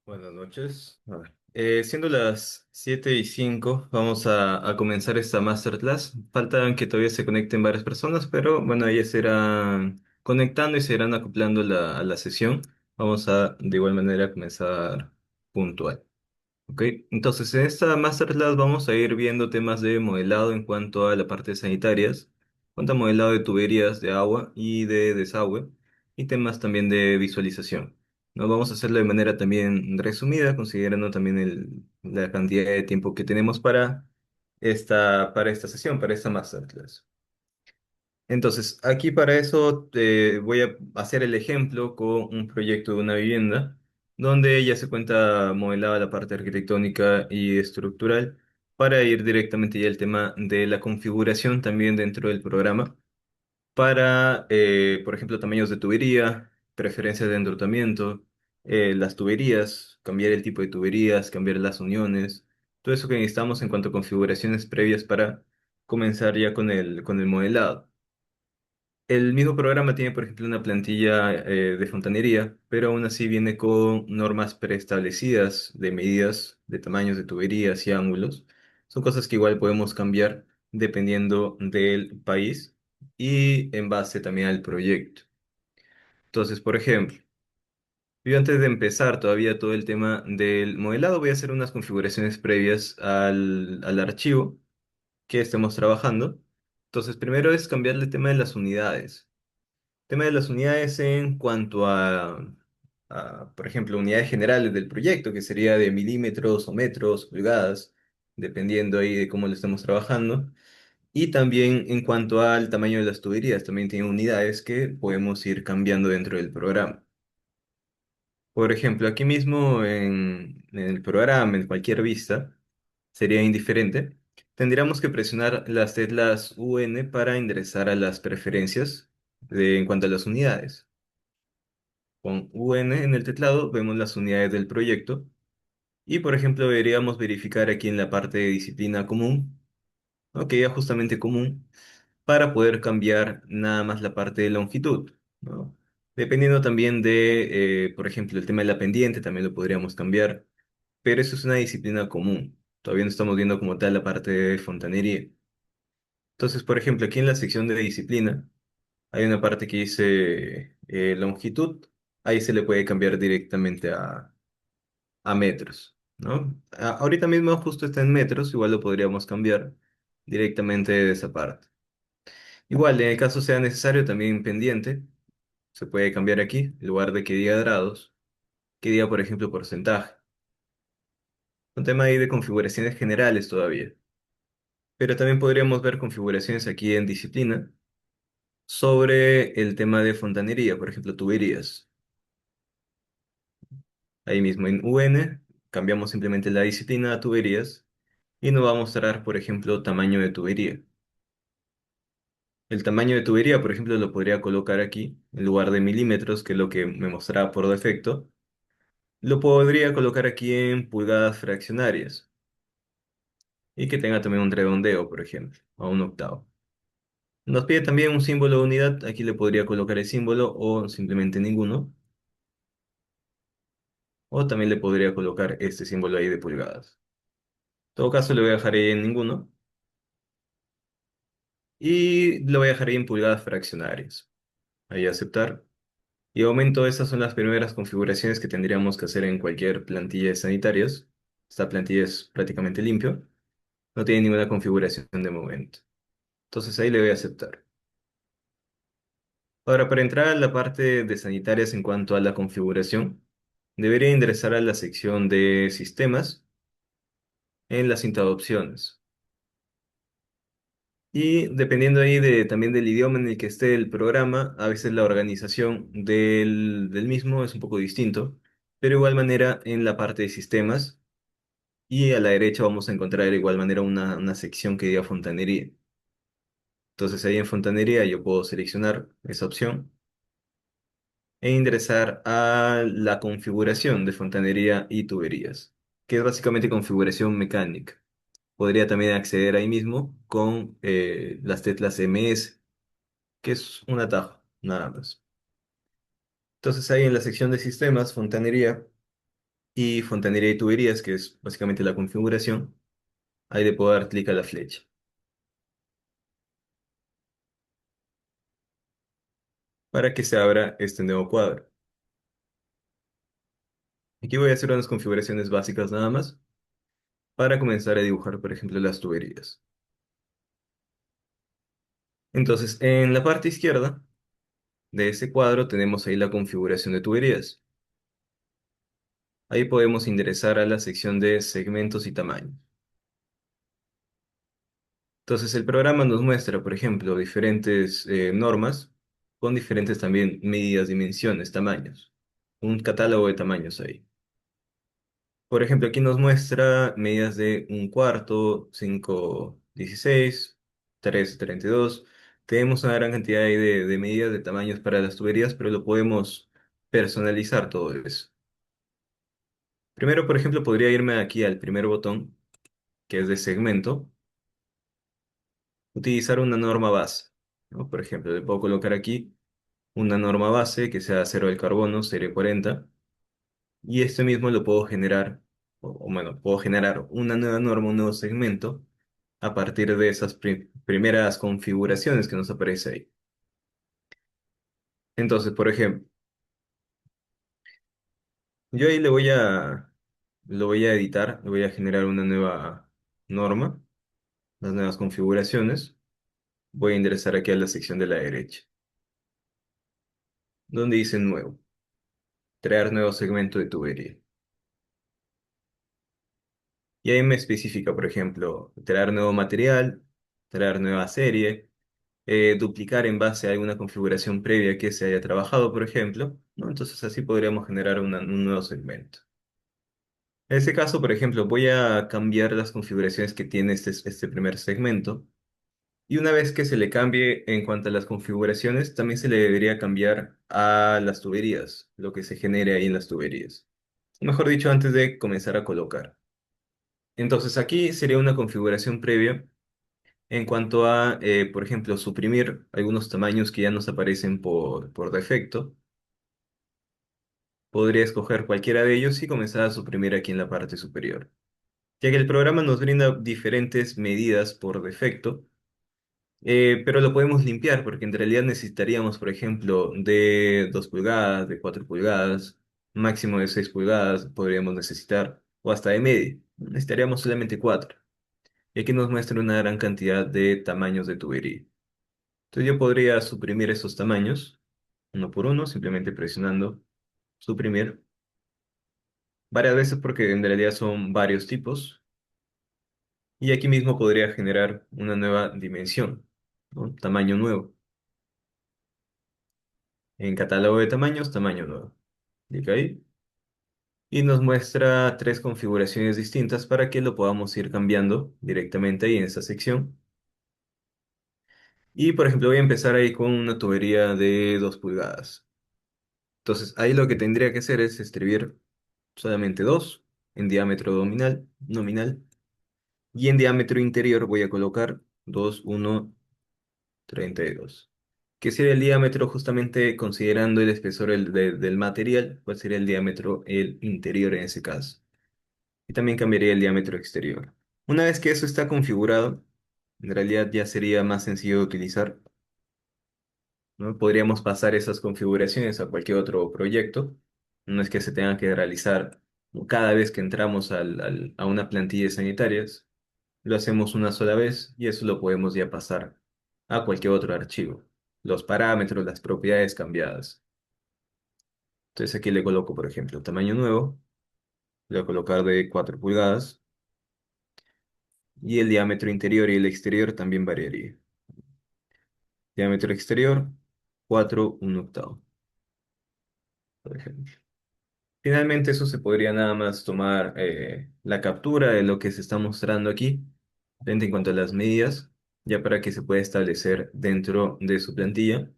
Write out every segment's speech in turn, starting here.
Buenas noches. A ver, siendo las 7:05, vamos a comenzar esta masterclass. Faltan que todavía se conecten varias personas, pero bueno, ellas se irán conectando y se irán acoplando a la sesión. Vamos a de igual manera comenzar puntual. Ok, entonces en esta masterclass vamos a ir viendo temas de modelado en cuanto a la parte de sanitarias, en cuanto a modelado de tuberías de agua y de desagüe, y temas también de visualización. No vamos a hacerlo de manera también resumida, considerando también la cantidad de tiempo que tenemos para esta sesión, para esta masterclass. Entonces, aquí para eso voy a hacer el ejemplo con un proyecto de una vivienda, donde ya se cuenta modelada la parte arquitectónica y estructural, para ir directamente ya al tema de la configuración también dentro del programa, para, por ejemplo, tamaños de tubería, preferencias de enrutamiento, las tuberías, cambiar el tipo de tuberías, cambiar las uniones, todo eso que necesitamos en cuanto a configuraciones previas para comenzar ya con el modelado. El mismo programa tiene, por ejemplo, una plantilla de fontanería, pero aún así viene con normas preestablecidas de medidas de tamaños de tuberías y ángulos. Son cosas que igual podemos cambiar dependiendo del país y en base también al proyecto. Entonces, por ejemplo, yo antes de empezar todavía todo el tema del modelado, voy a hacer unas configuraciones previas al archivo que estemos trabajando. Entonces, primero es cambiarle el tema de las unidades. Tema de las unidades en cuanto por ejemplo, unidades generales del proyecto, que sería de milímetros o metros, pulgadas, dependiendo ahí de cómo lo estemos trabajando. Y también en cuanto al tamaño de las tuberías, también tiene unidades que podemos ir cambiando dentro del programa. Por ejemplo, aquí mismo en el programa, en cualquier vista, sería indiferente. Tendríamos que presionar las teclas UN para ingresar a las preferencias en cuanto a las unidades. Con UN en el teclado vemos las unidades del proyecto y, por ejemplo, deberíamos verificar aquí en la parte de disciplina común, ¿no? Que ya justamente común, para poder cambiar nada más la parte de longitud, ¿no? Dependiendo también de, por ejemplo, el tema de la pendiente, también lo podríamos cambiar, pero eso es una disciplina común. Todavía no estamos viendo como tal la parte de fontanería. Entonces, por ejemplo, aquí en la sección de disciplina, hay una parte que dice longitud. Ahí se le puede cambiar directamente a metros, ¿no? Ahorita mismo justo está en metros, igual lo podríamos cambiar directamente de esa parte. Igual, en el caso sea necesario, también pendiente, se puede cambiar aquí, en lugar de que diga grados, que diga, por ejemplo, porcentaje. Un tema ahí de configuraciones generales todavía. Pero también podríamos ver configuraciones aquí en disciplina sobre el tema de fontanería, por ejemplo, tuberías. Ahí mismo en UN cambiamos simplemente la disciplina a tuberías y nos va a mostrar, por ejemplo, tamaño de tubería. El tamaño de tubería, por ejemplo, lo podría colocar aquí, en lugar de milímetros, que es lo que me mostraba por defecto. Lo podría colocar aquí en pulgadas fraccionarias y que tenga también un redondeo, por ejemplo, a un octavo. Nos pide también un símbolo de unidad, aquí le podría colocar el símbolo o simplemente ninguno, o también le podría colocar este símbolo ahí de pulgadas. En todo caso, le voy a dejar ahí en ninguno y lo voy a dejar ahí en pulgadas fraccionarias. Ahí aceptar. Y de momento, estas son las primeras configuraciones que tendríamos que hacer en cualquier plantilla de sanitarias. Esta plantilla es prácticamente limpio, no tiene ninguna configuración de momento. Entonces ahí le voy a aceptar. Ahora, para entrar a la parte de sanitarias en cuanto a la configuración, debería ingresar a la sección de sistemas en la cinta de opciones. Y dependiendo ahí también del idioma en el que esté el programa, a veces la organización del mismo es un poco distinto, pero de igual manera en la parte de sistemas. Y a la derecha vamos a encontrar de igual manera una sección que diga fontanería. Entonces ahí en fontanería yo puedo seleccionar esa opción e ingresar a la configuración de fontanería y tuberías, que es básicamente configuración mecánica. Podría también acceder ahí mismo con las teclas MS, que es un atajo, nada más. Entonces ahí en la sección de sistemas, fontanería, y fontanería y tuberías, que es básicamente la configuración, ahí le puedo dar clic a la flecha para que se abra este nuevo cuadro. Aquí voy a hacer unas configuraciones básicas nada más para comenzar a dibujar, por ejemplo, las tuberías. Entonces, en la parte izquierda de ese cuadro tenemos ahí la configuración de tuberías. Ahí podemos ingresar a la sección de segmentos y tamaños. Entonces, el programa nos muestra, por ejemplo, diferentes normas con diferentes también medidas, dimensiones, tamaños. Un catálogo de tamaños ahí. Por ejemplo, aquí nos muestra medidas de un cuarto, 5,16, 3,32. Tenemos una gran cantidad ahí de medidas de tamaños para las tuberías, pero lo podemos personalizar todo eso. Primero, por ejemplo, podría irme aquí al primer botón, que es de segmento, utilizar una norma base, ¿no? Por ejemplo, le puedo colocar aquí una norma base que sea acero del carbono, serie 40, y este mismo lo puedo generar, bueno, puedo generar una nueva norma, un nuevo segmento, a partir de esas primeras configuraciones que nos aparece ahí. Entonces, por ejemplo, yo ahí lo voy a editar, le voy a generar una nueva norma, las nuevas configuraciones. Voy a ingresar aquí a la sección de la derecha, donde dice nuevo, crear nuevo segmento de tubería. Y ahí me especifica, por ejemplo, crear nuevo material, crear nueva serie, duplicar en base a alguna configuración previa que se haya trabajado, por ejemplo, ¿no? Entonces así podríamos generar un nuevo segmento. En este caso, por ejemplo, voy a cambiar las configuraciones que tiene este primer segmento. Y una vez que se le cambie en cuanto a las configuraciones, también se le debería cambiar a las tuberías, lo que se genere ahí en las tuberías. Mejor dicho, antes de comenzar a colocar. Entonces aquí sería una configuración previa en cuanto a, por ejemplo, suprimir algunos tamaños que ya nos aparecen por defecto. Podría escoger cualquiera de ellos y comenzar a suprimir aquí en la parte superior, ya que el programa nos brinda diferentes medidas por defecto, pero lo podemos limpiar porque en realidad necesitaríamos, por ejemplo, de 2 pulgadas, de 4 pulgadas, máximo de 6 pulgadas podríamos necesitar, o hasta de media. Necesitaríamos solamente 4. Y aquí nos muestra una gran cantidad de tamaños de tubería. Entonces yo podría suprimir esos tamaños, uno por uno, simplemente presionando suprimir varias veces porque en realidad son varios tipos. Y aquí mismo podría generar una nueva dimensión, ¿no? Tamaño nuevo. En catálogo de tamaños, tamaño nuevo. Clic ahí. Y nos muestra tres configuraciones distintas para que lo podamos ir cambiando directamente ahí en esta sección. Y por ejemplo voy a empezar ahí con una tubería de 2 pulgadas. Entonces ahí lo que tendría que hacer es escribir solamente 2 en diámetro nominal. Y en diámetro interior voy a colocar 2,1,32. ¿Qué sería el diámetro justamente considerando el espesor del material? ¿Cuál sería el diámetro el interior en ese caso? Y también cambiaría el diámetro exterior. Una vez que eso está configurado, en realidad ya sería más sencillo de utilizar, ¿no? Podríamos pasar esas configuraciones a cualquier otro proyecto. No es que se tenga que realizar cada vez que entramos a una plantilla de sanitarias. Lo hacemos una sola vez y eso lo podemos ya pasar a cualquier otro archivo. Los parámetros, las propiedades cambiadas. Entonces aquí le coloco, por ejemplo, tamaño nuevo. Le voy a colocar de 4 pulgadas. Y el diámetro interior y el exterior también variaría. Diámetro exterior, 4,1 octavo, por ejemplo. Finalmente, eso se podría nada más tomar la captura de lo que se está mostrando aquí, en cuanto a las medidas, ya para que se pueda establecer dentro de su plantilla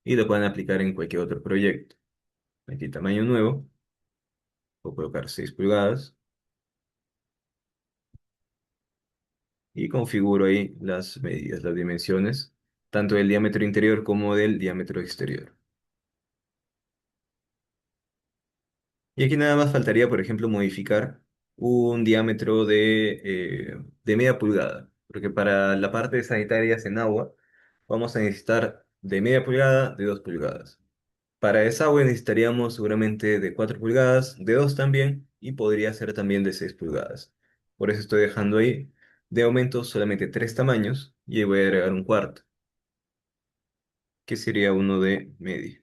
y lo puedan aplicar en cualquier otro proyecto. Aquí tamaño nuevo, puedo colocar 6 pulgadas y configuro ahí las medidas, las dimensiones, tanto del diámetro interior como del diámetro exterior. Y aquí nada más faltaría, por ejemplo, modificar un diámetro de media pulgada, porque para la parte de sanitarias en agua vamos a necesitar de media pulgada, de 2 pulgadas. Para desagüe necesitaríamos seguramente de 4 pulgadas, de 2 también, y podría ser también de 6 pulgadas. Por eso estoy dejando ahí de aumento solamente 3 tamaños y ahí voy a agregar un cuarto, que sería uno de medio.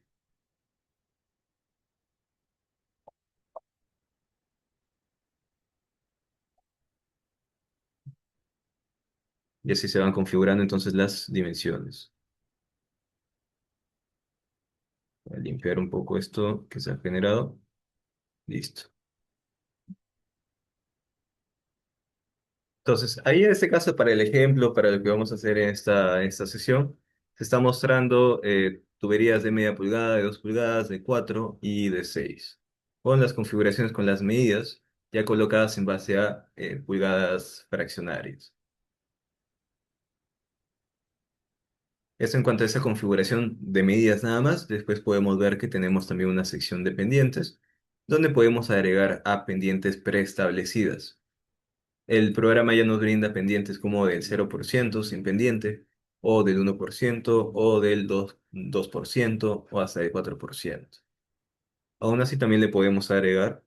Y así se van configurando entonces las dimensiones. Voy a limpiar un poco esto que se ha generado. Listo. Entonces, ahí en este caso, para el ejemplo, para lo que vamos a hacer en esta sesión, se está mostrando tuberías de media pulgada, de 2 pulgadas, de 4 y de 6, con las configuraciones, con las medidas ya colocadas en base a pulgadas fraccionarias. Eso en cuanto a esa configuración de medidas nada más. Después podemos ver que tenemos también una sección de pendientes, donde podemos agregar a pendientes preestablecidas. El programa ya nos brinda pendientes como del 0% sin pendiente, o del 1%, o del 2% o hasta del 4%. Aún así también le podemos agregar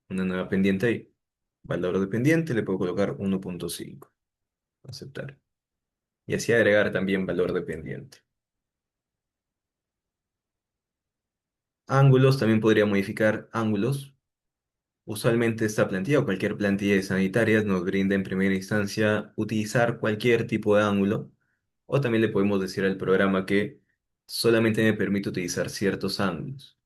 una nueva pendiente ahí. Valor de pendiente le puedo colocar 1,5. Aceptar. Y así agregar también valor de pendiente. Ángulos, también podría modificar ángulos. Usualmente esta plantilla o cualquier plantilla de sanitarias nos brinda en primera instancia utilizar cualquier tipo de ángulo, o también le podemos decir al programa que solamente me permite utilizar ciertos ángulos.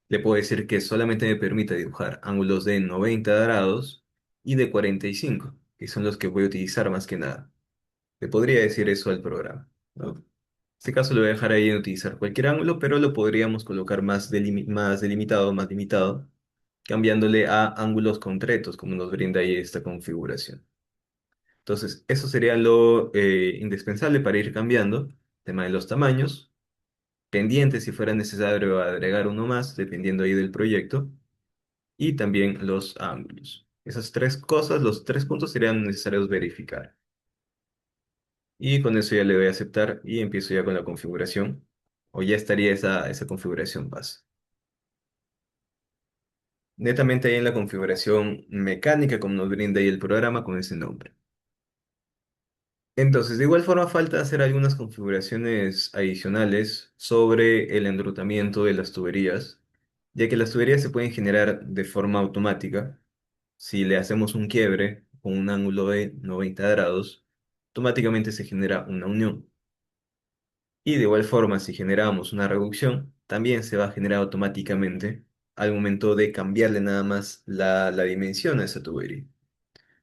Le puedo decir que solamente me permite dibujar ángulos de 90 grados y de 45, que son los que voy a utilizar más que nada. Le podría decir eso al programa, ¿no? En este caso le voy a dejar ahí en utilizar cualquier ángulo, pero lo podríamos colocar más delimitado, más limitado, cambiándole a ángulos concretos, como nos brinda ahí esta configuración. Entonces, eso sería lo indispensable para ir cambiando. Tema de los tamaños, pendientes si fuera necesario agregar uno más, dependiendo ahí del proyecto, y también los ángulos. Esas tres cosas, los tres puntos serían necesarios verificar. Y con eso ya le doy a aceptar y empiezo ya con la configuración, o ya estaría esa configuración base. Netamente ahí en la configuración mecánica, como nos brinda ahí el programa con ese nombre. Entonces, de igual forma, falta hacer algunas configuraciones adicionales sobre el enrutamiento de las tuberías, ya que las tuberías se pueden generar de forma automática. Si le hacemos un quiebre con un ángulo de 90 grados, automáticamente se genera una unión. Y de igual forma, si generamos una reducción, también se va a generar automáticamente al momento de cambiarle nada más la dimensión a esa tubería.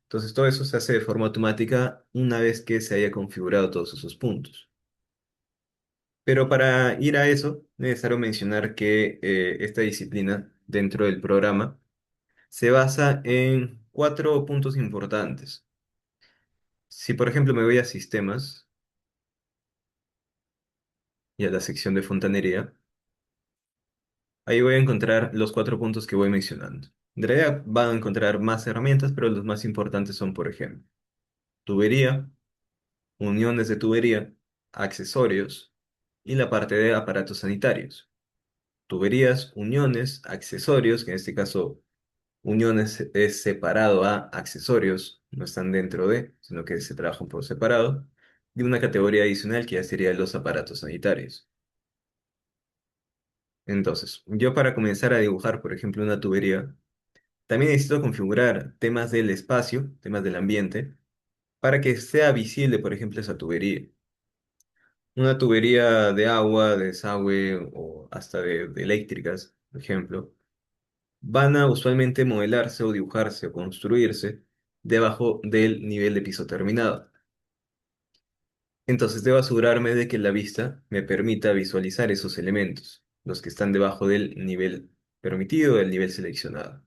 Entonces todo eso se hace de forma automática una vez que se haya configurado todos esos puntos. Pero para ir a eso, es necesario mencionar que esta disciplina dentro del programa se basa en 4 puntos importantes. Si por ejemplo me voy a sistemas y a la sección de fontanería, ahí voy a encontrar los 4 puntos que voy mencionando. En realidad van a encontrar más herramientas, pero los más importantes son, por ejemplo, tubería, uniones de tubería, accesorios y la parte de aparatos sanitarios. Tuberías, uniones, accesorios, que en este caso uniones es separado a accesorios, no están dentro de, sino que se trabajan por separado, y una categoría adicional que ya sería los aparatos sanitarios. Entonces, yo para comenzar a dibujar, por ejemplo, una tubería, también necesito configurar temas del espacio, temas del ambiente, para que sea visible, por ejemplo, esa tubería. Una tubería de agua, de desagüe o hasta de eléctricas, por ejemplo, van a usualmente modelarse o dibujarse o construirse debajo del nivel de piso terminado. Entonces debo asegurarme de que la vista me permita visualizar esos elementos, los que están debajo del nivel permitido, del nivel seleccionado.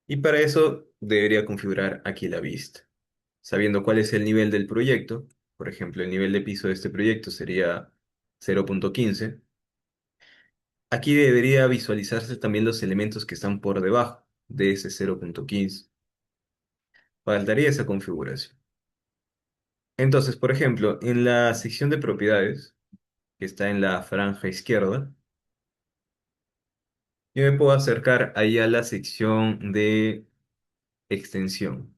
Y para eso debería configurar aquí la vista, sabiendo cuál es el nivel del proyecto. Por ejemplo, el nivel de piso de este proyecto sería 0,15. Aquí debería visualizarse también los elementos que están por debajo de ese 0.15. Faltaría esa configuración. Entonces, por ejemplo, en la sección de propiedades, que está en la franja izquierda, yo me puedo acercar ahí a la sección de extensión.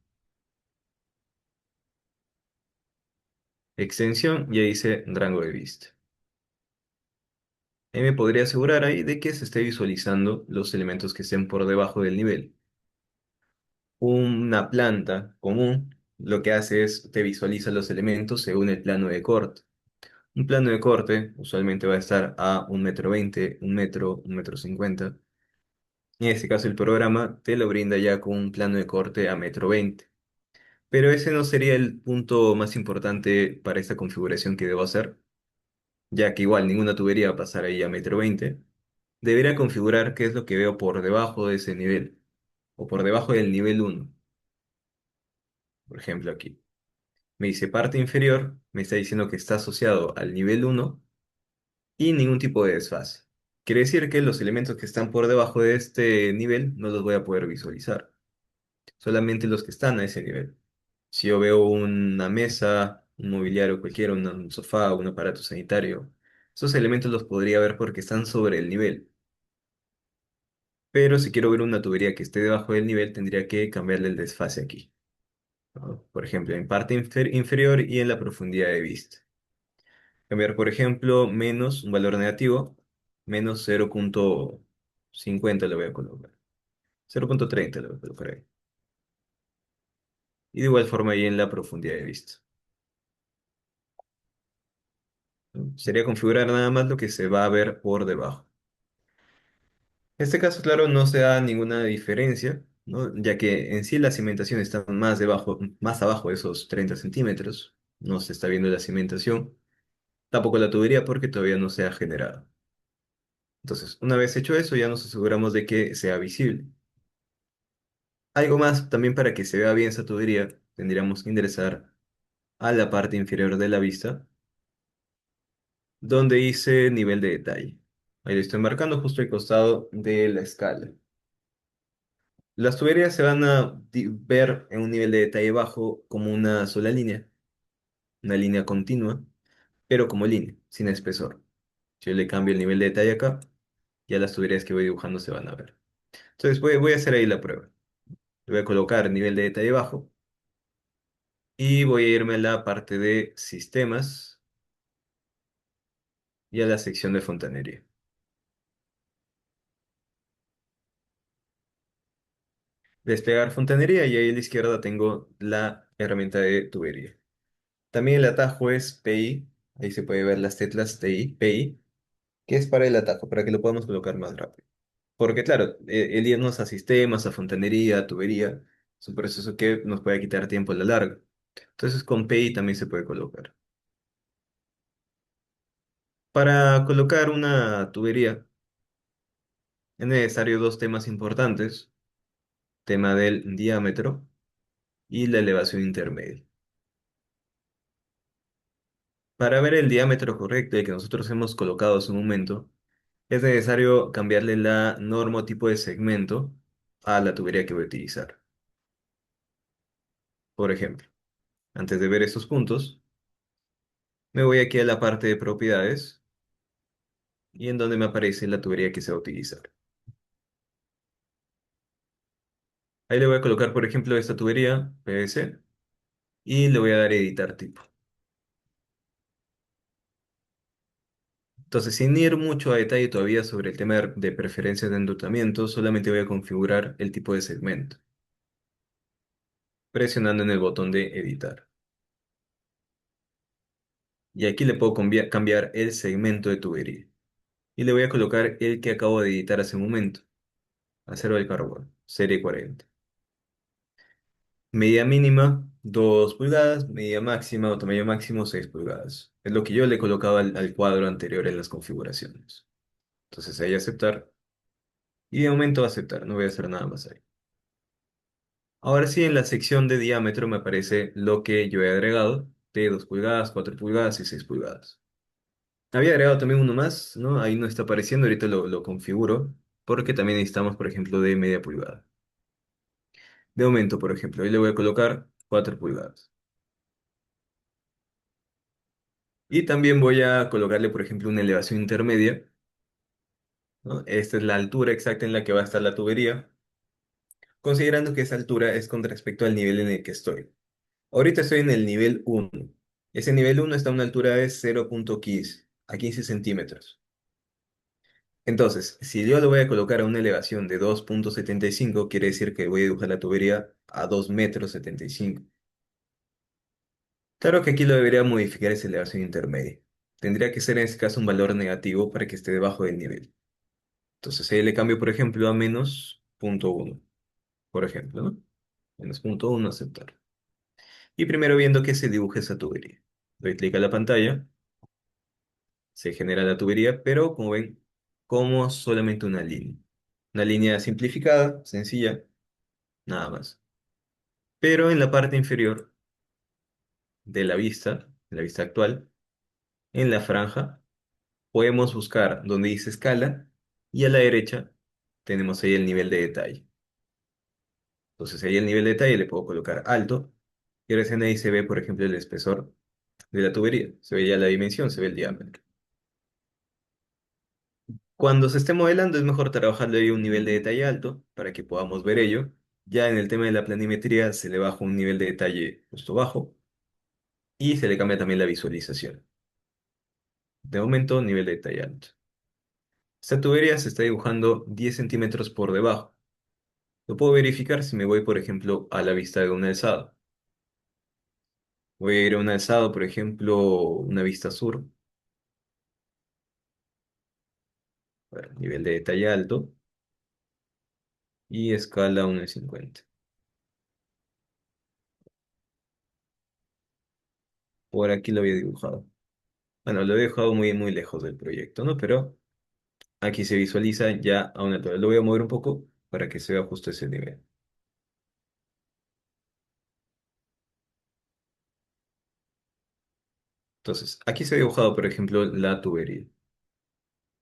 Extensión, ya dice rango de vista. Ahí me podría asegurar ahí de que se esté visualizando los elementos que estén por debajo del nivel. Una planta común lo que hace es te visualiza los elementos según el plano de corte. Un plano de corte usualmente va a estar a 1,20 m, 1 m, 1,50 m. En este caso el programa te lo brinda ya con un plano de corte a 1,20 m. Pero ese no sería el punto más importante para esta configuración que debo hacer, ya que igual ninguna tubería va a pasar ahí a 1,20 m. Debería configurar qué es lo que veo por debajo de ese nivel, o por debajo del nivel 1, por ejemplo aquí. Me dice parte inferior, me está diciendo que está asociado al nivel 1 y ningún tipo de desfase. Quiere decir que los elementos que están por debajo de este nivel no los voy a poder visualizar, solamente los que están a ese nivel. Si yo veo una mesa, un mobiliario cualquiera, un sofá, un aparato sanitario, esos elementos los podría ver porque están sobre el nivel. Pero si quiero ver una tubería que esté debajo del nivel, tendría que cambiarle el desfase aquí, ¿no? Por ejemplo, en parte inferior y en la profundidad de vista. Cambiar, por ejemplo, menos un valor negativo, menos 0,50 le voy a colocar. 0,30 le voy a colocar ahí. Y de igual forma ahí en la profundidad de vista, ¿no? Sería configurar nada más lo que se va a ver por debajo. En este caso, claro, no se da ninguna diferencia, ¿no? Ya que en sí la cimentación está más debajo, más abajo de esos 30 centímetros. No se está viendo la cimentación. Tampoco la tubería porque todavía no se ha generado. Entonces, una vez hecho eso, ya nos aseguramos de que sea visible. Algo más también para que se vea bien esa tubería, tendríamos que ingresar a la parte inferior de la vista, donde dice nivel de detalle. Ahí lo estoy marcando justo al costado de la escala. Las tuberías se van a ver en un nivel de detalle bajo como una sola línea, una línea continua, pero como línea, sin espesor. Si yo le cambio el nivel de detalle acá, ya las tuberías que voy dibujando se van a ver. Entonces voy a hacer ahí la prueba. Le voy a colocar nivel de detalle bajo y voy a irme a la parte de sistemas y a la sección de fontanería. Desplegar fontanería y ahí a la izquierda tengo la herramienta de tubería. También el atajo es PI, ahí se puede ver las teclas TI, PI, que es para el atajo, para que lo podamos colocar más rápido. Porque claro, el irnos a sistemas, a fontanería, a tubería, es un proceso que nos puede quitar tiempo a la larga. Entonces con PI también se puede colocar. Para colocar una tubería es necesario dos temas importantes, tema del diámetro y la elevación intermedia. Para ver el diámetro correcto y que nosotros hemos colocado hace un momento, es necesario cambiarle la norma o tipo de segmento a la tubería que voy a utilizar. Por ejemplo, antes de ver estos puntos, me voy aquí a la parte de propiedades y en donde me aparece la tubería que se va a utilizar. Ahí le voy a colocar, por ejemplo, esta tubería PVC y le voy a dar editar tipo. Entonces, sin ir mucho a detalle todavía sobre el tema de preferencias de enrutamiento, solamente voy a configurar el tipo de segmento, presionando en el botón de editar. Y aquí le puedo cambiar el segmento de tubería. Y le voy a colocar el que acabo de editar hace un momento, acero de carbono, serie 40. Medida mínima, 2 pulgadas, medida máxima o tamaño máximo, 6 pulgadas. Es lo que yo le colocaba al cuadro anterior en las configuraciones. Entonces ahí aceptar y de momento aceptar, no voy a hacer nada más ahí. Ahora sí, en la sección de diámetro me aparece lo que yo he agregado de 2 pulgadas, 4 pulgadas y 6 pulgadas. Había agregado también uno más, ¿no? Ahí no está apareciendo, ahorita lo configuro, porque también necesitamos, por ejemplo, de media pulgada. De aumento, por ejemplo, ahí le voy a colocar 4 pulgadas. Y también voy a colocarle, por ejemplo, una elevación intermedia, ¿no? Esta es la altura exacta en la que va a estar la tubería, considerando que esa altura es con respecto al nivel en el que estoy. Ahorita estoy en el nivel 1. Ese nivel 1 está a una altura de 0,15 a 15 centímetros. Entonces, si yo lo voy a colocar a una elevación de 2,75, quiere decir que voy a dibujar la tubería a 2,75 m. Claro que aquí lo debería modificar esa elevación intermedia. Tendría que ser en este caso un valor negativo para que esté debajo del nivel. Entonces ahí le cambio, por ejemplo, a -0,1, por ejemplo, ¿no? -0,1, aceptar. Y primero viendo que se dibuje esa tubería. Doy clic a la pantalla, se genera la tubería, pero como ven, como solamente una línea. Una línea simplificada, sencilla, nada más. Pero en la parte inferior de la vista actual, en la franja, podemos buscar donde dice escala y a la derecha tenemos ahí el nivel de detalle. Entonces ahí el nivel de detalle le puedo colocar alto y recién ahí se ve, por ejemplo, el espesor de la tubería. Se ve ya la dimensión, se ve el diámetro. Cuando se esté modelando es mejor trabajarle ahí un nivel de detalle alto para que podamos ver ello. Ya en el tema de la planimetría se le baja un nivel de detalle justo bajo y se le cambia también la visualización. De momento, nivel de detalle alto. Esta tubería se está dibujando 10 centímetros por debajo. Lo puedo verificar si me voy, por ejemplo, a la vista de un alzado. Voy a ir a un alzado, por ejemplo, una vista sur, a ver, nivel de detalle alto y escala 1,50. Por aquí lo había dibujado. Bueno, lo he dejado muy, muy lejos del proyecto, ¿no? Pero aquí se visualiza ya a una altura. Lo voy a mover un poco para que se vea justo ese nivel. Entonces, aquí se ha dibujado, por ejemplo, la tubería.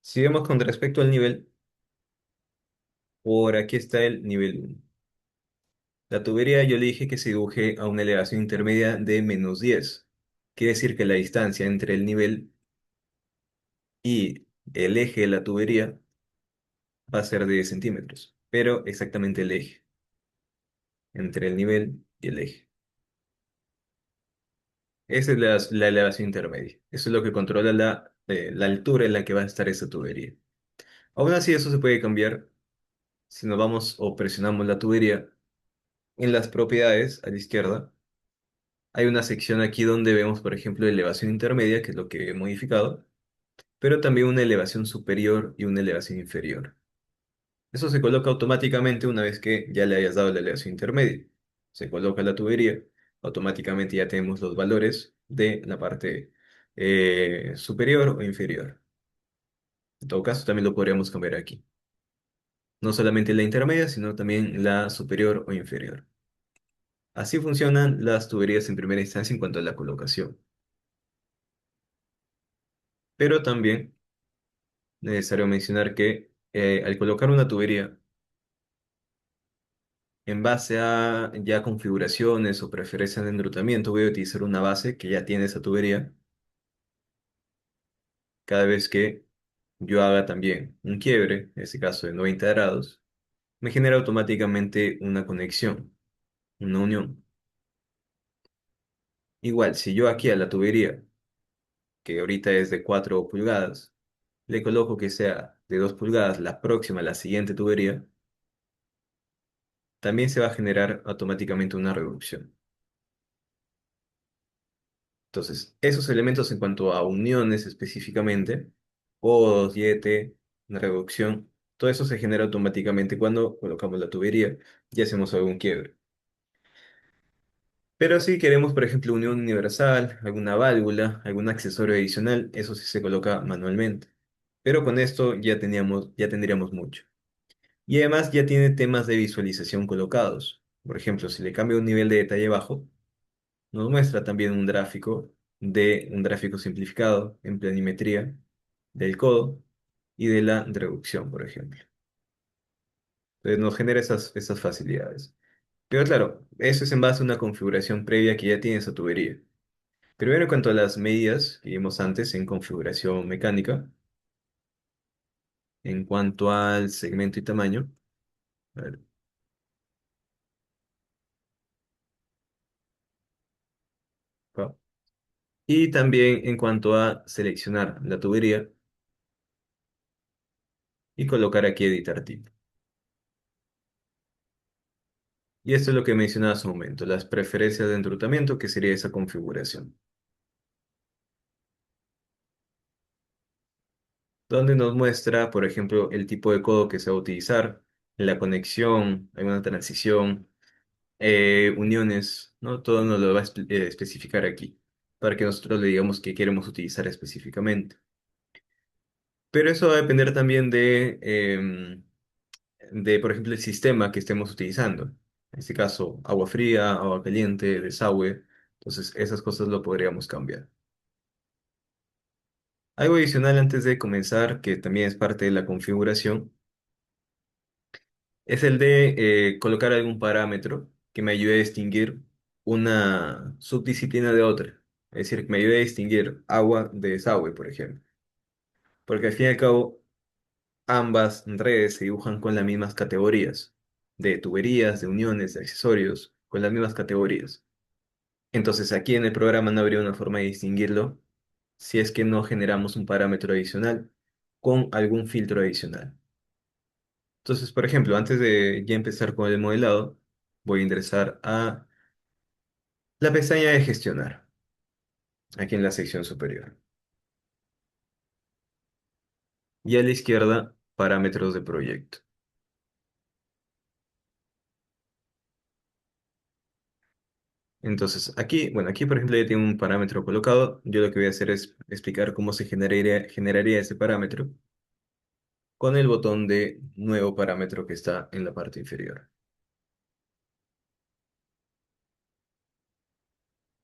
Si vemos con respecto al nivel, por aquí está el nivel 1. La tubería yo le dije que se dibuje a una elevación intermedia de -10. Quiere decir que la distancia entre el nivel y el eje de la tubería va a ser de 10 centímetros, pero exactamente el eje, entre el nivel y el eje. Esa es la elevación intermedia. Eso es lo que controla la altura en la que va a estar esa tubería. Aún así, eso se puede cambiar si nos vamos o presionamos la tubería. En las propiedades, a la izquierda, hay una sección aquí donde vemos, por ejemplo, elevación intermedia, que es lo que he modificado, pero también una elevación superior y una elevación inferior. Eso se coloca automáticamente una vez que ya le hayas dado la elevación intermedia. Se coloca la tubería, automáticamente ya tenemos los valores de la parte superior o inferior. En todo caso, también lo podríamos cambiar aquí. No solamente la intermedia, sino también la superior o inferior. Así funcionan las tuberías en primera instancia en cuanto a la colocación. Pero también necesario mencionar que al colocar una tubería, en base a ya configuraciones o preferencias de enrutamiento, voy a utilizar una base que ya tiene esa tubería. Cada vez que yo haga también un quiebre, en este caso de 90 grados, me genera automáticamente una conexión, una unión. Igual, si yo aquí a la tubería, que ahorita es de 4 pulgadas, le coloco que sea de 2 pulgadas la próxima, la siguiente tubería, también se va a generar automáticamente una reducción. Entonces, esos elementos en cuanto a uniones específicamente, codos, yete, una reducción, todo eso se genera automáticamente cuando colocamos la tubería y hacemos algún quiebre. Pero si queremos, por ejemplo, unión universal, alguna válvula, algún accesorio adicional, eso sí se coloca manualmente. Pero con esto ya tendríamos mucho. Y además ya tiene temas de visualización colocados. Por ejemplo, si le cambio un nivel de detalle bajo, nos muestra también un gráfico de un gráfico simplificado en planimetría, del codo y de la reducción, por ejemplo. Entonces nos genera esas facilidades. Pero claro, eso es en base a una configuración previa que ya tiene esa tubería. Primero, en cuanto a las medidas que vimos antes en configuración mecánica, en cuanto al segmento y tamaño, a ver, acá. Y también en cuanto a seleccionar la tubería y colocar aquí editar tipo. Y esto es lo que mencionaba hace un momento, las preferencias de enrutamiento, que sería esa configuración, donde nos muestra, por ejemplo, el tipo de codo que se va a utilizar, la conexión, alguna transición, uniones, ¿no? Todo nos lo va a especificar aquí, para que nosotros le digamos qué queremos utilizar específicamente. Pero eso va a depender también de, por ejemplo, el sistema que estemos utilizando. En este caso, agua fría, agua caliente, desagüe. Entonces, esas cosas lo podríamos cambiar. Algo adicional antes de comenzar, que también es parte de la configuración, es el de colocar algún parámetro que me ayude a distinguir una subdisciplina de otra. Es decir, que me ayude a distinguir agua de desagüe, por ejemplo. Porque al fin y al cabo, ambas redes se dibujan con las mismas categorías de tuberías, de uniones, de accesorios, con las mismas categorías. Entonces, aquí en el programa no habría una forma de distinguirlo si es que no generamos un parámetro adicional con algún filtro adicional. Entonces, por ejemplo, antes de ya empezar con el modelado, voy a ingresar a la pestaña de gestionar, aquí en la sección superior. Y a la izquierda, parámetros de proyecto. Entonces, aquí, bueno, aquí por ejemplo ya tengo un parámetro colocado. Yo lo que voy a hacer es explicar cómo se generaría ese parámetro con el botón de nuevo parámetro que está en la parte inferior.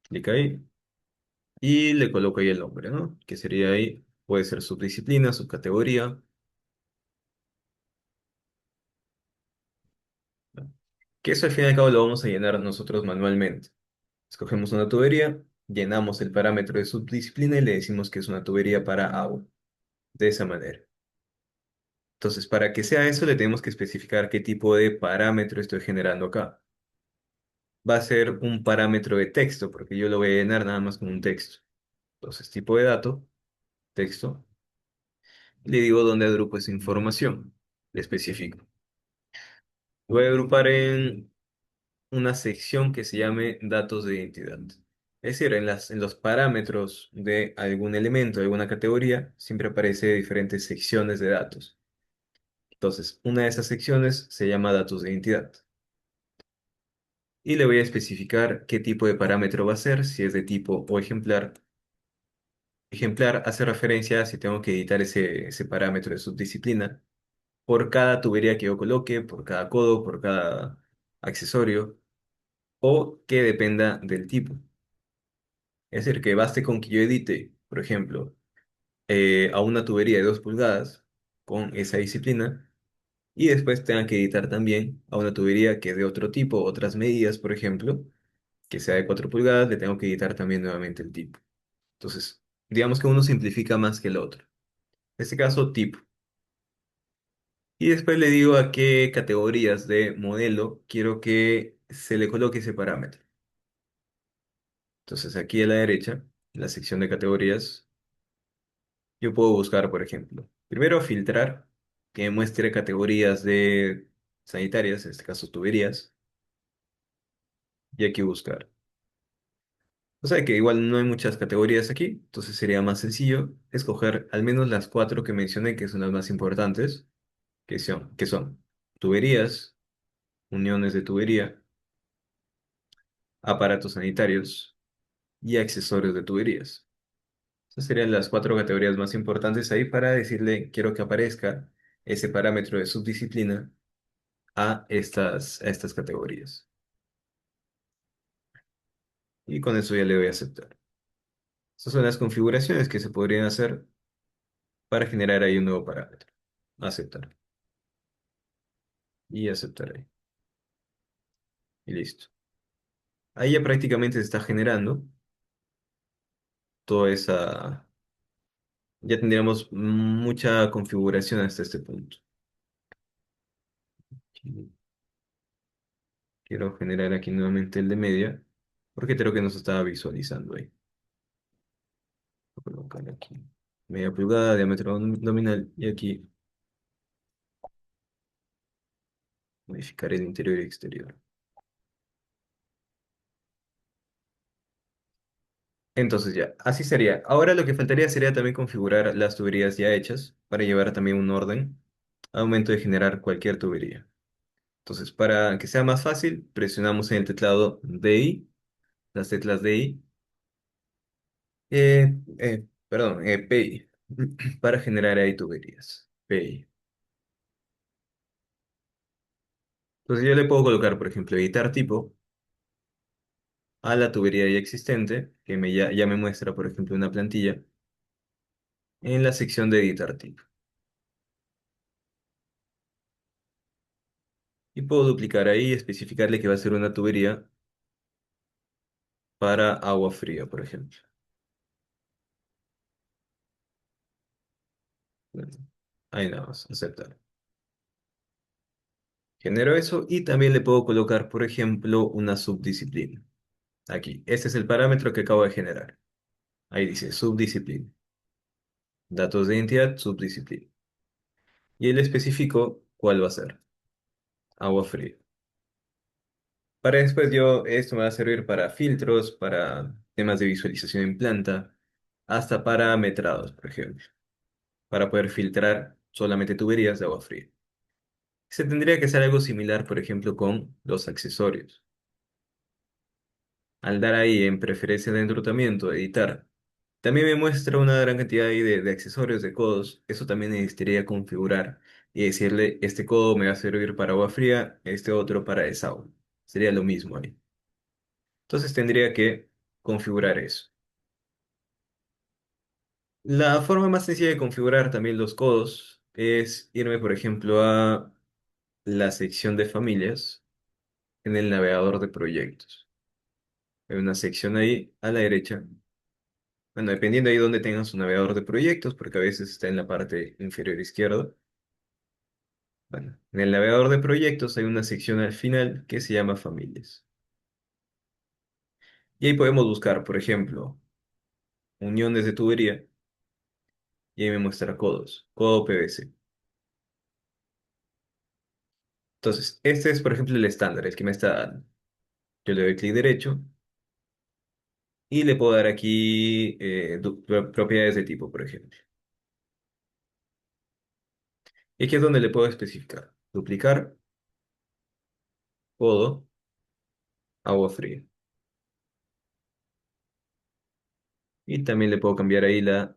Clic ahí y le coloco ahí el nombre, ¿no? Que sería ahí, puede ser subdisciplina, subcategoría, ¿no? Que eso al fin y al cabo lo vamos a llenar nosotros manualmente. Escogemos una tubería, llenamos el parámetro de subdisciplina y le decimos que es una tubería para agua, de esa manera. Entonces, para que sea eso, le tenemos que especificar qué tipo de parámetro estoy generando acá. Va a ser un parámetro de texto, porque yo lo voy a llenar nada más con un texto. Entonces, tipo de dato, texto, le digo dónde agrupo esa información. Le especifico. Lo voy a agrupar en una sección que se llame datos de identidad. Es decir, en los parámetros de algún elemento, de alguna categoría, siempre aparece diferentes secciones de datos. Entonces, una de esas secciones se llama datos de identidad. Y le voy a especificar qué tipo de parámetro va a ser, si es de tipo o ejemplar. Ejemplar hace referencia a si tengo que editar ese parámetro de subdisciplina por cada tubería que yo coloque, por cada codo, por cada accesorio, o que dependa del tipo. Es decir, que baste con que yo edite, por ejemplo, a una tubería de 2 pulgadas con esa disciplina y después tenga que editar también a una tubería que es de otro tipo, otras medidas, por ejemplo, que sea de 4 pulgadas, le tengo que editar también nuevamente el tipo. Entonces, digamos que uno simplifica más que el otro. En este caso, tipo. Y después le digo a qué categorías de modelo quiero que se le coloque ese parámetro. Entonces, aquí a la derecha, en la sección de categorías, yo puedo buscar, por ejemplo, primero filtrar, que me muestre categorías de sanitarias, en este caso tuberías, y aquí buscar. O sea que igual no hay muchas categorías aquí, entonces sería más sencillo escoger al menos las cuatro que mencioné, que son las más importantes, que son tuberías, uniones de tubería, aparatos sanitarios y accesorios de tuberías. Esas serían las cuatro categorías más importantes ahí para decirle, quiero que aparezca ese parámetro de subdisciplina a estas categorías. Y con eso ya le voy a aceptar. Estas son las configuraciones que se podrían hacer para generar ahí un nuevo parámetro. Aceptar. Y aceptar ahí. Y listo. Ahí ya prácticamente se está generando toda esa... Ya tendríamos mucha configuración hasta este punto. Quiero generar aquí nuevamente el de media, porque creo que nos estaba visualizando ahí. Voy a colocar aquí media pulgada, diámetro nominal, y aquí modificar el interior y exterior. Entonces ya, así sería. Ahora lo que faltaría sería también configurar las tuberías ya hechas para llevar también un orden al momento de generar cualquier tubería. Entonces, para que sea más fácil, presionamos en el teclado DI, las teclas DI, PI, para generar ahí tuberías. PI. Entonces yo le puedo colocar, por ejemplo, editar tipo a la tubería ya existente, que ya me muestra, por ejemplo, una plantilla, en la sección de editar tipo. Y puedo duplicar ahí y especificarle que va a ser una tubería para agua fría, por ejemplo. Bueno, ahí nada más, aceptar. Genero eso y también le puedo colocar, por ejemplo, una subdisciplina. Aquí, este es el parámetro que acabo de generar. Ahí dice subdisciplina. Datos de identidad, subdisciplina. Y él especificó cuál va a ser. Agua fría. Para después esto me va a servir para filtros, para temas de visualización en planta, hasta para metrados, por ejemplo, para poder filtrar solamente tuberías de agua fría. Se tendría que hacer algo similar, por ejemplo, con los accesorios. Al dar ahí en preferencia de enrutamiento, editar, también me muestra una gran cantidad ahí de accesorios, de codos. Eso también necesitaría configurar y decirle, este codo me va a servir para agua fría, este otro para desagüe. Sería lo mismo ahí. Entonces tendría que configurar eso. La forma más sencilla de configurar también los codos es irme, por ejemplo, a la sección de familias en el navegador de proyectos. Hay una sección ahí a la derecha. Bueno, dependiendo ahí donde tengan su navegador de proyectos, porque a veces está en la parte inferior izquierda. Bueno, en el navegador de proyectos hay una sección al final que se llama familias. Y ahí podemos buscar, por ejemplo, uniones de tubería y ahí me muestra codos, codo PVC. Entonces, este es, por ejemplo, el estándar, el que me está dando. Yo le doy clic derecho y le puedo dar aquí propiedades de tipo, por ejemplo. Y aquí es donde le puedo especificar. Duplicar, codo, agua fría. Y también le puedo cambiar ahí la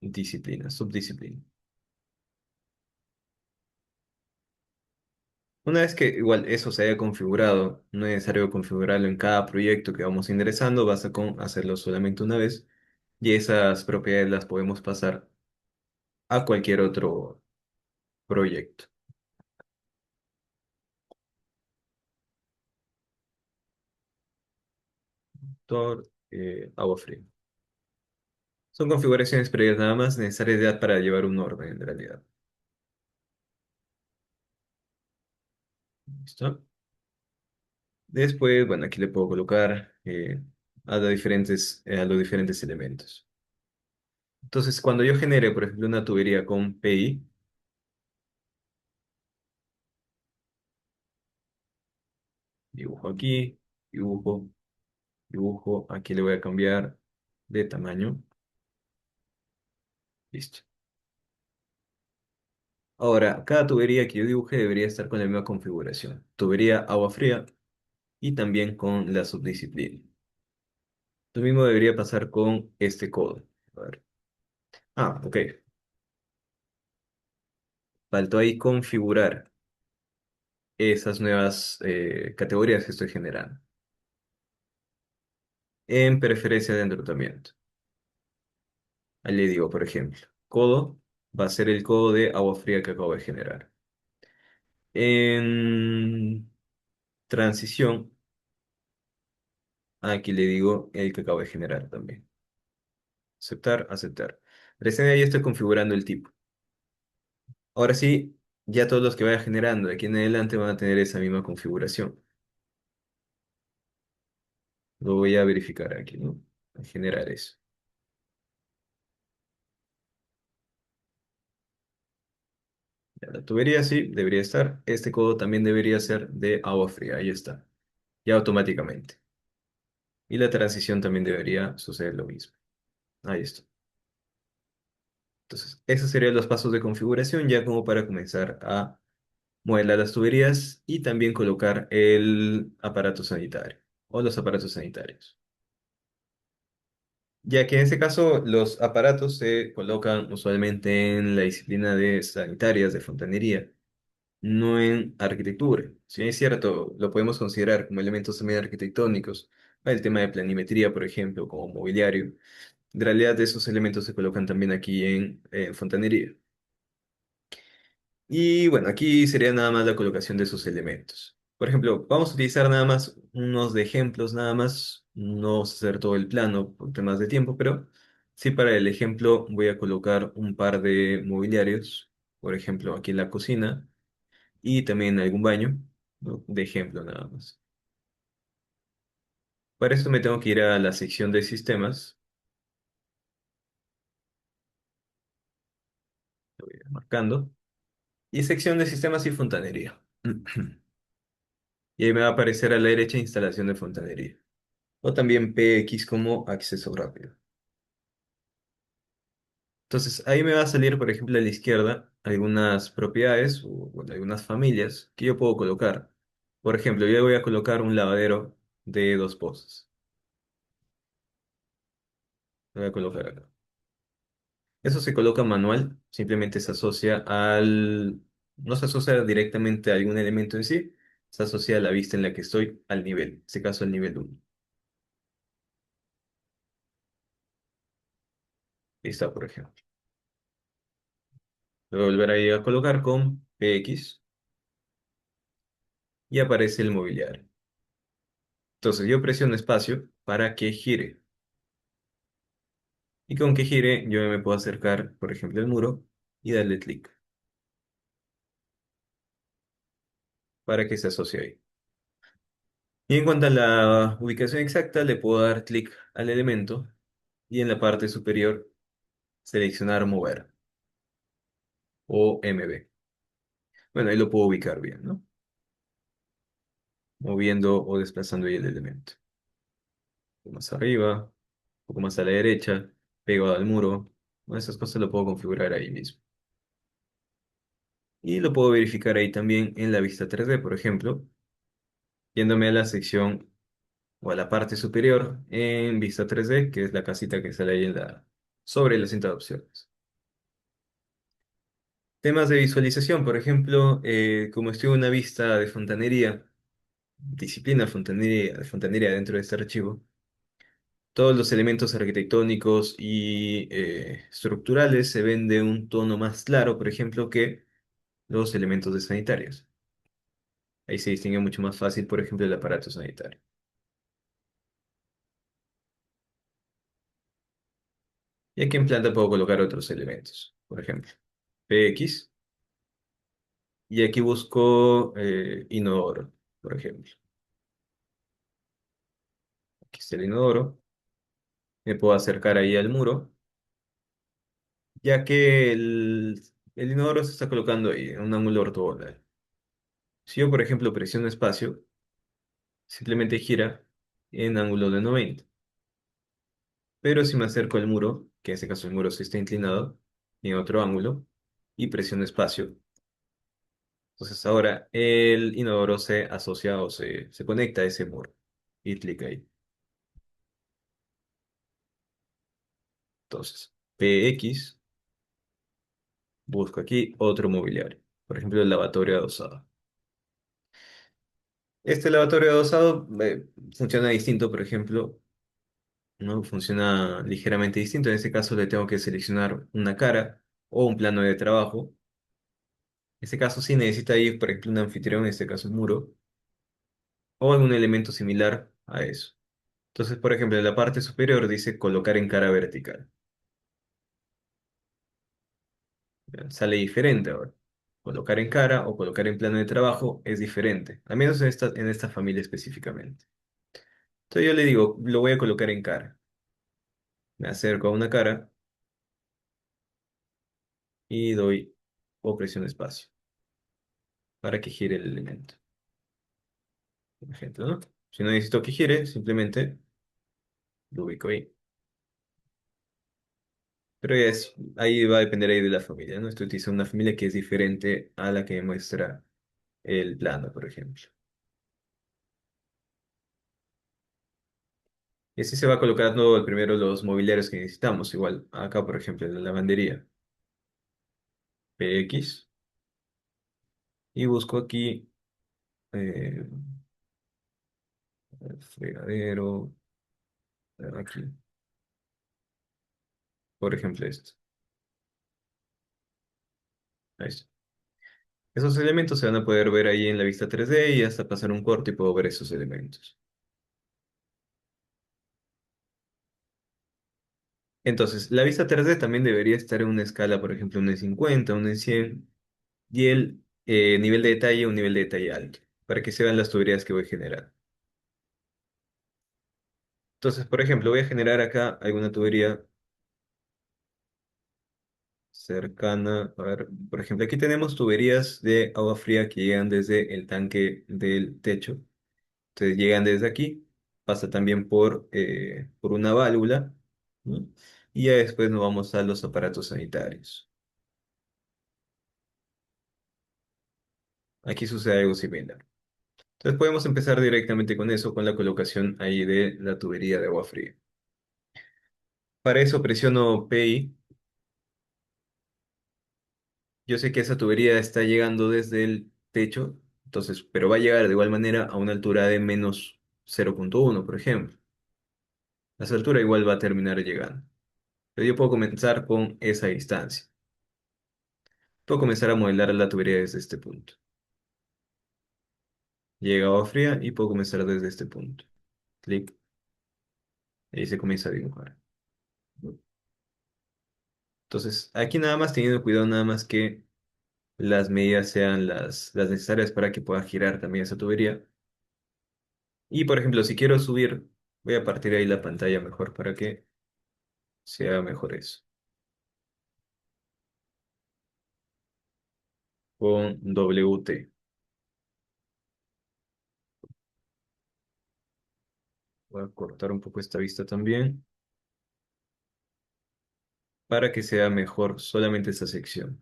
disciplina, subdisciplina. Una vez que igual eso se haya configurado, no es necesario configurarlo en cada proyecto que vamos ingresando, basta con hacerlo solamente una vez y esas propiedades las podemos pasar a cualquier otro proyecto. Tor, agua fría. Son configuraciones previas nada más necesarias ya para llevar un orden en realidad. ¿Listo? Después, bueno, aquí le puedo colocar a los diferentes elementos. Entonces, cuando yo genere, por ejemplo, una tubería con PI, dibujo aquí, dibujo, dibujo, aquí le voy a cambiar de tamaño. Listo. Ahora, cada tubería que yo dibuje debería estar con la misma configuración. Tubería agua fría y también con la subdisciplina. Lo mismo debería pasar con este codo. A ver. Ok. Faltó ahí configurar esas nuevas categorías que estoy generando en preferencia de enrutamiento. Ahí le digo, por ejemplo, codo va a ser el codo de agua fría que acabo de generar. En transición, aquí le digo el que acabo de generar también. Aceptar, aceptar. Recién ahí estoy configurando el tipo. Ahora sí, ya todos los que vaya generando de aquí en adelante van a tener esa misma configuración. Lo voy a verificar aquí, ¿no? A generar eso. Ya la tubería sí, debería estar. Este codo también debería ser de agua fría. Ahí está. Ya automáticamente. Y la transición también debería suceder lo mismo. Ahí está. Entonces, esos serían los pasos de configuración ya como para comenzar a modelar las tuberías y también colocar el aparato sanitario o los aparatos sanitarios. Ya que en este caso los aparatos se colocan usualmente en la disciplina de sanitarias de fontanería, no en arquitectura. Si es cierto, lo podemos considerar como elementos también arquitectónicos, el tema de planimetría, por ejemplo, como mobiliario. En realidad, esos elementos se colocan también aquí en fontanería. Y bueno, aquí sería nada más la colocación de esos elementos. Por ejemplo, vamos a utilizar nada más unos de ejemplos, nada más. No vamos a hacer todo el plano por temas de tiempo, pero sí para el ejemplo voy a colocar un par de mobiliarios. Por ejemplo, aquí en la cocina y también algún baño, ¿no? De ejemplo nada más. Para esto me tengo que ir a la sección de sistemas, lo voy a ir marcando, y sección de sistemas y fontanería. Y ahí me va a aparecer a la derecha instalación de fontanería. O también PX como acceso rápido. Entonces ahí me va a salir, por ejemplo, a la izquierda algunas propiedades o bueno, algunas familias que yo puedo colocar. Por ejemplo, yo voy a colocar un lavadero de dos pozos. Lo voy a colocar acá. Eso se coloca manual, simplemente se asocia al... No se asocia directamente a algún elemento en sí, se asocia a la vista en la que estoy, al nivel, en este caso al nivel uno. Ahí está, por ejemplo. Lo voy a volver ahí a colocar con PX y aparece el mobiliario. Entonces yo presiono espacio para que gire. Y con que gire yo me puedo acercar, por ejemplo, al muro y darle clic para que se asocie ahí. Y en cuanto a la ubicación exacta, le puedo dar clic al elemento y en la parte superior seleccionar mover o MB. Bueno, ahí lo puedo ubicar bien, ¿no? Moviendo o desplazando ahí el elemento. Un poco más arriba, un poco más a la derecha, pegado al muro. Bueno, esas cosas lo puedo configurar ahí mismo. Y lo puedo verificar ahí también en la vista 3D, por ejemplo, yéndome a la sección o a la parte superior en vista 3D, que es la casita que sale ahí en sobre la cinta de opciones. Temas de visualización, por ejemplo, como estoy en una vista de fontanería, disciplina de fontanería dentro de este archivo, todos los elementos arquitectónicos y estructurales se ven de un tono más claro, por ejemplo, que los elementos de sanitarios. Ahí se distingue mucho más fácil, por ejemplo, el aparato sanitario. Y aquí en planta puedo colocar otros elementos, por ejemplo, PX, y aquí busco inodoro, por ejemplo. Aquí está el inodoro, me puedo acercar ahí al muro, ya que el inodoro se está colocando ahí en un ángulo ortogonal. Si yo, por ejemplo, presiono espacio, simplemente gira en ángulo de 90. Pero si me acerco al muro, que en este caso el muro sí está inclinado, en otro ángulo, y presiono espacio, entonces ahora el inodoro se asocia o se conecta a ese muro. Y clic ahí. Entonces, PX, busco aquí otro mobiliario. Por ejemplo, el lavatorio adosado. Este lavatorio adosado funciona distinto, por ejemplo, ¿no? Funciona ligeramente distinto. En este caso le tengo que seleccionar una cara o un plano de trabajo. En este caso sí necesita ir, por ejemplo, un anfitrión, en este caso un muro, o algún elemento similar a eso. Entonces, por ejemplo, en la parte superior dice colocar en cara vertical. Ya, sale diferente ahora. Colocar en cara o colocar en plano de trabajo es diferente, al menos en esta familia específicamente. Entonces yo le digo, lo voy a colocar en cara. Me acerco a una cara y doy o presiono espacio para que gire el elemento. Por ejemplo, ¿no? Si no necesito que gire, simplemente lo ubico ahí. Pero ahí va a depender ahí de la familia, ¿no? Estoy utilizando una familia que es diferente a la que me muestra el plano, por ejemplo. Y así se va colocando primero los mobiliarios que necesitamos. Igual acá, por ejemplo, en la lavandería. PX. Y busco aquí eh, el fregadero. Aquí, por ejemplo, esto. Ahí está. Esos elementos se van a poder ver ahí en la vista 3D y hasta pasar un corte y puedo ver esos elementos. Entonces, la vista 3D también debería estar en una escala, por ejemplo, un E50, un E100 y el nivel de detalle, un nivel de detalle alto, para que se vean las tuberías que voy a generar. Entonces, por ejemplo, voy a generar acá alguna tubería cercana. A ver, por ejemplo, aquí tenemos tuberías de agua fría que llegan desde el tanque del techo. Entonces llegan desde aquí, pasa también por una válvula, ¿no? Y ya después nos vamos a los aparatos sanitarios. Aquí sucede algo similar. Entonces podemos empezar directamente con eso, con la colocación ahí de la tubería de agua fría. Para eso presiono PI. Yo sé que esa tubería está llegando desde el techo, entonces, pero va a llegar de igual manera a una altura de menos 0,1, por ejemplo. A esa altura igual va a terminar llegando. Pero yo puedo comenzar con esa distancia. Puedo comenzar a modelar la tubería desde este punto. Llega agua fría y puedo comenzar desde este punto. Clic, y ahí se comienza a dibujar. Entonces, aquí nada más teniendo cuidado nada más que las medidas sean las necesarias para que pueda girar también esa tubería. Y por ejemplo, si quiero subir, voy a partir ahí la pantalla mejor para que sea mejor eso. Con WT. Voy a cortar un poco esta vista también para que sea mejor solamente esta sección.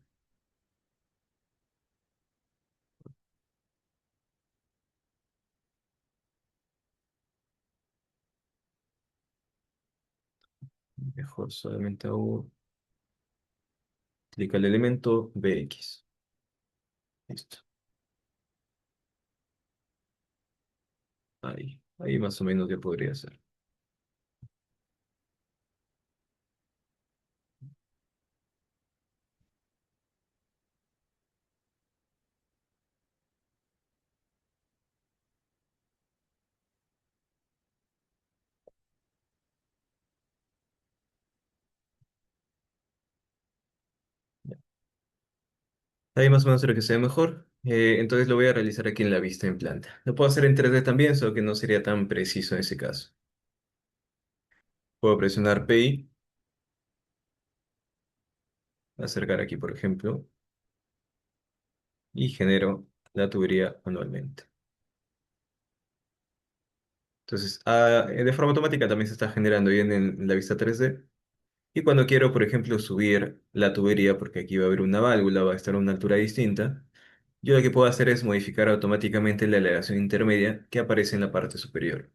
Mejor solamente hago clic al elemento BX. Listo. Ahí más o menos ya podría ser. Ahí más o menos creo que se ve mejor. Entonces lo voy a realizar aquí en la vista en planta. Lo puedo hacer en 3D también, solo que no sería tan preciso en ese caso. Puedo presionar PI, acercar aquí por ejemplo, y genero la tubería manualmente. Entonces, de forma automática también se está generando bien en la vista 3D. Y cuando quiero, por ejemplo, subir la tubería, porque aquí va a haber una válvula, va a estar a una altura distinta, yo lo que puedo hacer es modificar automáticamente la elevación intermedia que aparece en la parte superior.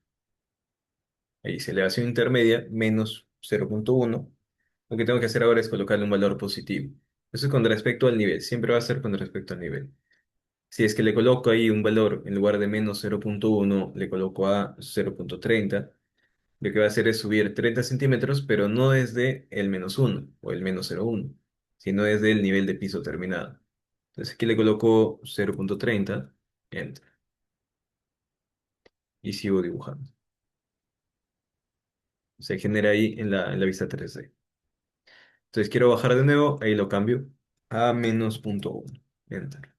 Ahí dice elevación intermedia menos 0,1. Lo que tengo que hacer ahora es colocarle un valor positivo. Eso es con respecto al nivel, siempre va a ser con respecto al nivel. Si es que le coloco ahí un valor en lugar de menos 0,1, le coloco a 0,30, lo que va a hacer es subir 30 centímetros, pero no desde el -1 o el -0,1, sino desde el nivel de piso terminado. Entonces aquí le coloco 0,30, enter, y sigo dibujando. Se genera ahí en la vista 3D. Entonces quiero bajar de nuevo, ahí lo cambio a -0,1, enter,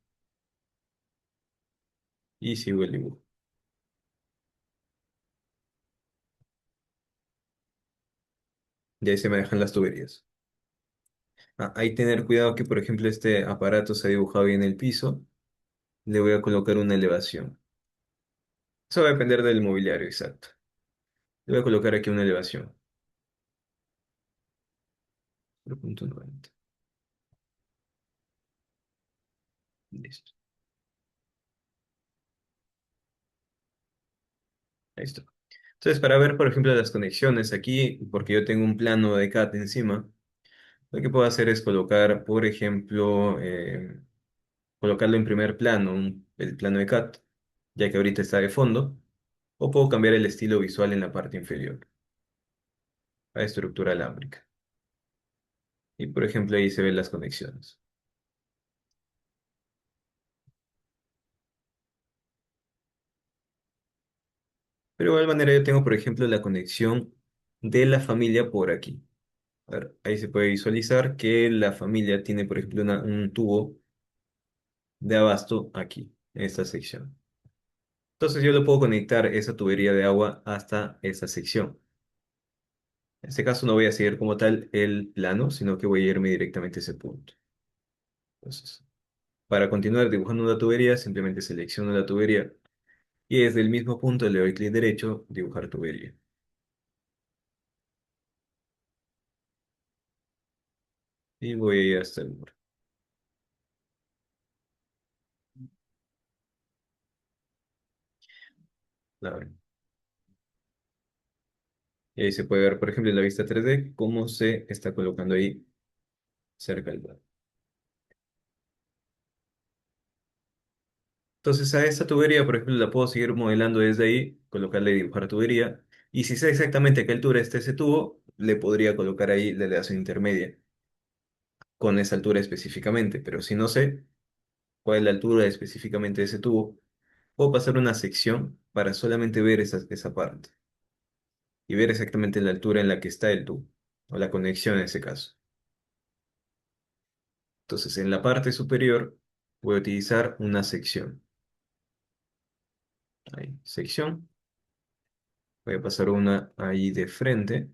y sigo el dibujo. Y ahí se me dejan las tuberías. Hay que tener cuidado que, por ejemplo, este aparato se ha dibujado bien en el piso. Le voy a colocar una elevación. Eso va a depender del mobiliario, exacto. Le voy a colocar aquí una elevación. 0,90. Listo. Listo. Entonces, para ver, por ejemplo, las conexiones aquí, porque yo tengo un plano de CAD encima, lo que puedo hacer es colocar, por ejemplo, colocarlo en primer plano, el plano de CAD, ya que ahorita está de fondo, o puedo cambiar el estilo visual en la parte inferior, a estructura alámbrica. Y, por ejemplo, ahí se ven las conexiones. Pero de igual manera yo tengo, por ejemplo, la conexión de la familia por aquí. A ver, ahí se puede visualizar que la familia tiene, por ejemplo, un tubo de abasto aquí, en esta sección. Entonces yo le puedo conectar esa tubería de agua hasta esa sección. En este caso no voy a seguir como tal el plano, sino que voy a irme directamente a ese punto. Entonces, para continuar dibujando una tubería, simplemente selecciono la tubería y desde el mismo punto le doy clic derecho, dibujar tubería. Y voy a ir hasta el muro. Claro. Y ahí se puede ver, por ejemplo, en la vista 3D, cómo se está colocando ahí cerca del plano. Entonces a esta tubería, por ejemplo, la puedo seguir modelando desde ahí, colocarle dibujar tubería. Y si sé exactamente a qué altura está ese tubo, le podría colocar ahí la aleación intermedia, con esa altura específicamente. Pero si no sé cuál es la altura específicamente de ese tubo, puedo pasar una sección para solamente ver esa parte y ver exactamente la altura en la que está el tubo, o la conexión en ese caso. Entonces en la parte superior voy a utilizar una sección. Ahí, sección. Voy a pasar una ahí de frente.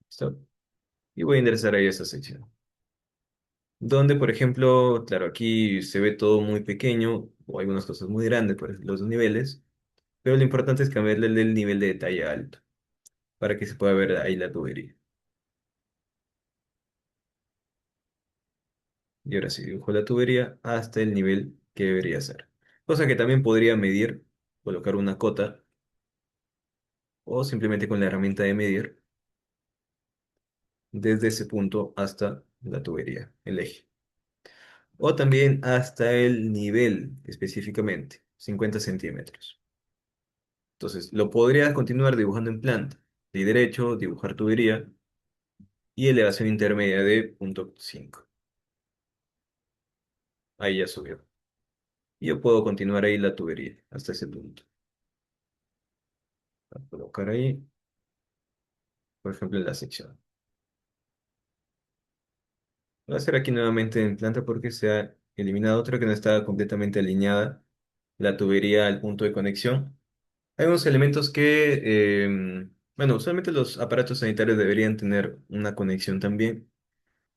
¿Listo? Y voy a ingresar ahí a esa sección. Donde, por ejemplo, claro, aquí se ve todo muy pequeño o algunas cosas muy grandes por los niveles, pero lo importante es cambiarle el nivel de detalle alto para que se pueda ver ahí la tubería. Y ahora sí, dibujo la tubería hasta el nivel que debería ser. Cosa que también podría medir, colocar una cota o simplemente con la herramienta de medir desde ese punto hasta la tubería, el eje. O también hasta el nivel específicamente, 50 centímetros. Entonces, lo podría continuar dibujando en planta. De derecho, dibujar tubería y elevación intermedia de 0,5. Ahí ya subió. Y yo puedo continuar ahí la tubería hasta ese punto. Voy a colocar ahí, por ejemplo, en la sección. Voy a hacer aquí nuevamente en planta porque se ha eliminado otra que no estaba completamente alineada la tubería al punto de conexión. Hay unos elementos que, bueno, usualmente los aparatos sanitarios deberían tener una conexión también.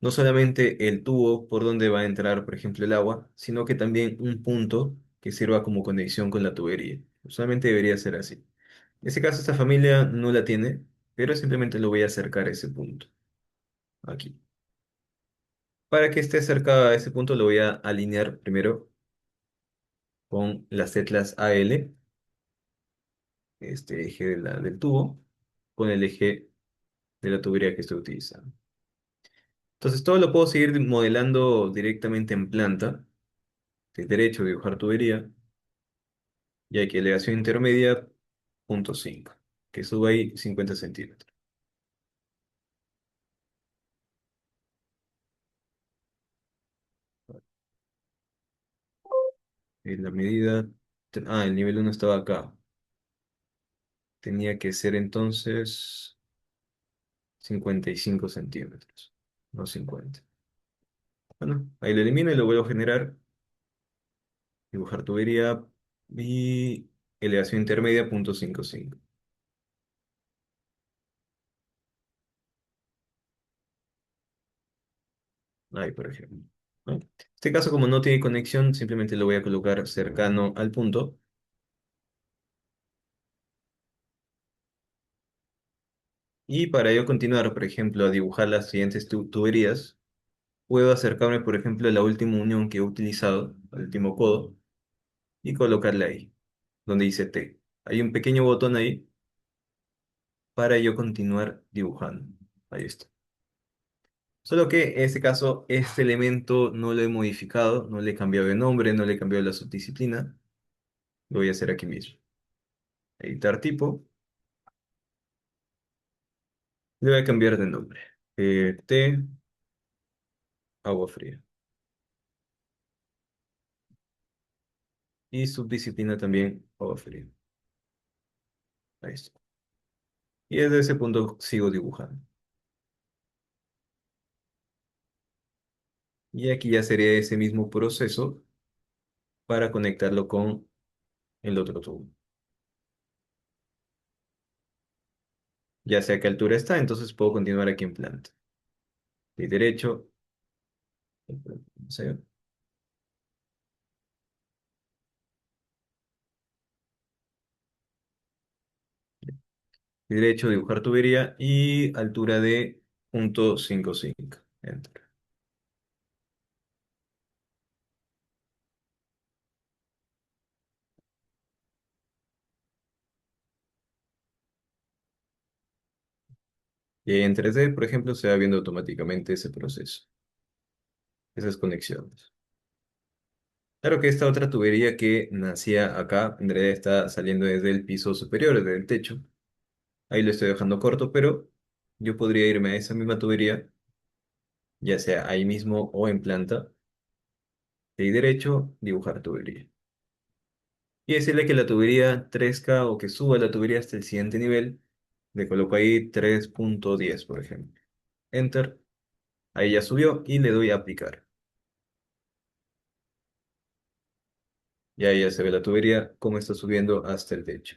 No solamente el tubo por donde va a entrar, por ejemplo, el agua, sino que también un punto que sirva como conexión con la tubería. Usualmente debería ser así. En este caso, esta familia no la tiene, pero simplemente lo voy a acercar a ese punto, aquí. Para que esté cerca a ese punto, lo voy a alinear primero con las teclas AL, este eje del tubo, con el eje de la tubería que estoy utilizando. Entonces, todo lo puedo seguir modelando directamente en planta. Clic derecho, dibujar tubería. Y aquí elevación intermedia, 0,5, que sube ahí 50 centímetros. Y la medida, el nivel uno estaba acá. Tenía que ser entonces 55 centímetros, no 50. Bueno, ahí lo elimino y lo vuelvo a generar. Dibujar tubería y elevación intermedia, 0,55. Ahí, por ejemplo. ¿No? En este caso, como no tiene conexión, simplemente lo voy a colocar cercano al punto. Y para yo continuar, por ejemplo, a dibujar las siguientes tuberías, puedo acercarme, por ejemplo, a la última unión que he utilizado, al último codo, y colocarle ahí, donde dice T. Hay un pequeño botón ahí para yo continuar dibujando. Ahí está. Solo que en este caso, este elemento no lo he modificado, no le he cambiado de nombre, no le he cambiado la subdisciplina. Lo voy a hacer aquí mismo. Editar tipo, le voy a cambiar de nombre. T, agua fría. Y subdisciplina también, agua fría. Ahí está. Y desde ese punto sigo dibujando. Y aquí ya sería ese mismo proceso para conectarlo con el otro tubo. Ya sé a qué altura está, entonces puedo continuar aquí en planta. De derecho, no sé, de derecho, dibujar tubería y altura de 0,55. Enter. Y ahí en 3D, por ejemplo, se va viendo automáticamente ese proceso, esas conexiones. Claro que esta otra tubería que nacía acá, en realidad está saliendo desde el piso superior, desde el techo. Ahí lo estoy dejando corto, pero yo podría irme a esa misma tubería, ya sea ahí mismo o en planta, y derecho, dibujar tubería. Y decirle que la tubería 3K o que suba la tubería hasta el siguiente nivel, le coloco ahí 3,10 por ejemplo. Enter, ahí ya subió y le doy a aplicar. Y ahí ya se ve la tubería, cómo está subiendo hasta el techo.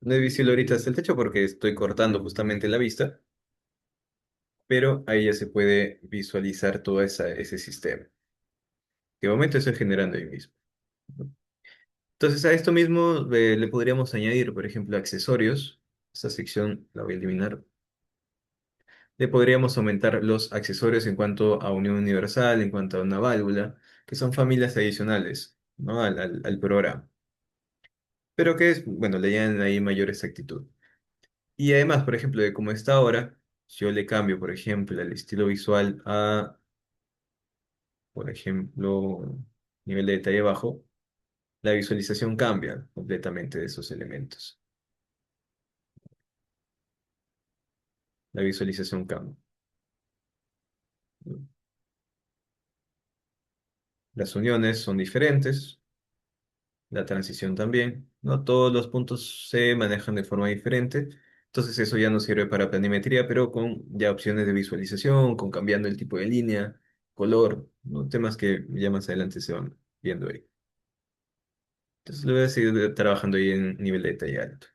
No es visible ahorita hasta el techo porque estoy cortando justamente la vista, pero ahí ya se puede visualizar todo ese sistema. De momento estoy generando ahí mismo. Entonces a esto mismo le podríamos añadir, por ejemplo, accesorios. Esta sección la voy a eliminar. Le podríamos aumentar los accesorios en cuanto a unión universal, en cuanto a una válvula, que son familias adicionales, ¿no? al programa. Pero que es, bueno, le añaden ahí mayor exactitud. Y además, por ejemplo, de cómo está ahora, si yo le cambio, por ejemplo, el estilo visual a, por ejemplo, nivel de detalle bajo, la visualización cambia completamente de esos elementos. La visualización cambia. Las uniones son diferentes, la transición también, ¿no? Todos los puntos se manejan de forma diferente. Entonces eso ya no sirve para planimetría, pero con ya opciones de visualización, con cambiando el tipo de línea, color, ¿no? Temas que ya más adelante se van viendo ahí. Entonces lo voy a seguir trabajando ahí en nivel de detalle alto.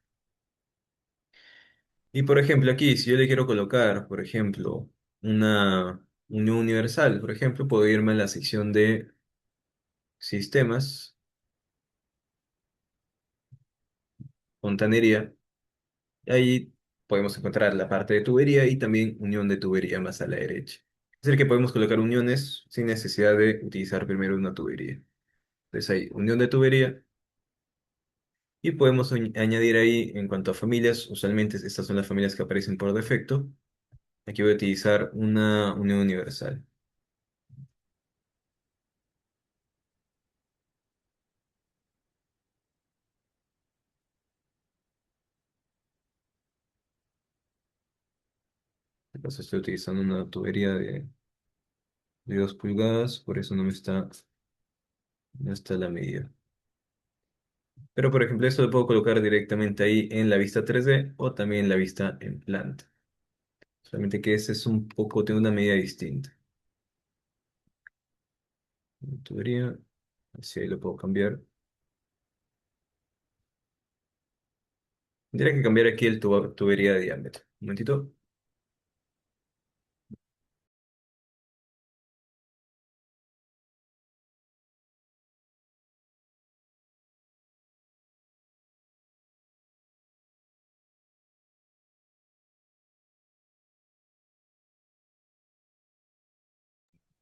Y por ejemplo aquí, si yo le quiero colocar, por ejemplo, una unión universal, por ejemplo, puedo irme a la sección de sistemas, fontanería. Ahí podemos encontrar la parte de tubería y también unión de tubería más a la derecha. Es decir, que podemos colocar uniones sin necesidad de utilizar primero una tubería. Entonces hay unión de tubería y podemos añadir ahí en cuanto a familias, usualmente estas son las familias que aparecen por defecto. Aquí voy a utilizar una unión universal. Entonces estoy utilizando una tubería de 2 pulgadas, por eso no está la medida. Pero por ejemplo, esto lo puedo colocar directamente ahí en la vista 3D o también en la vista en planta. Solamente que ese es un poco, tiene una medida distinta. Tubería, así ahí lo puedo cambiar. Tendría que cambiar aquí el tubería de diámetro. Un momentito.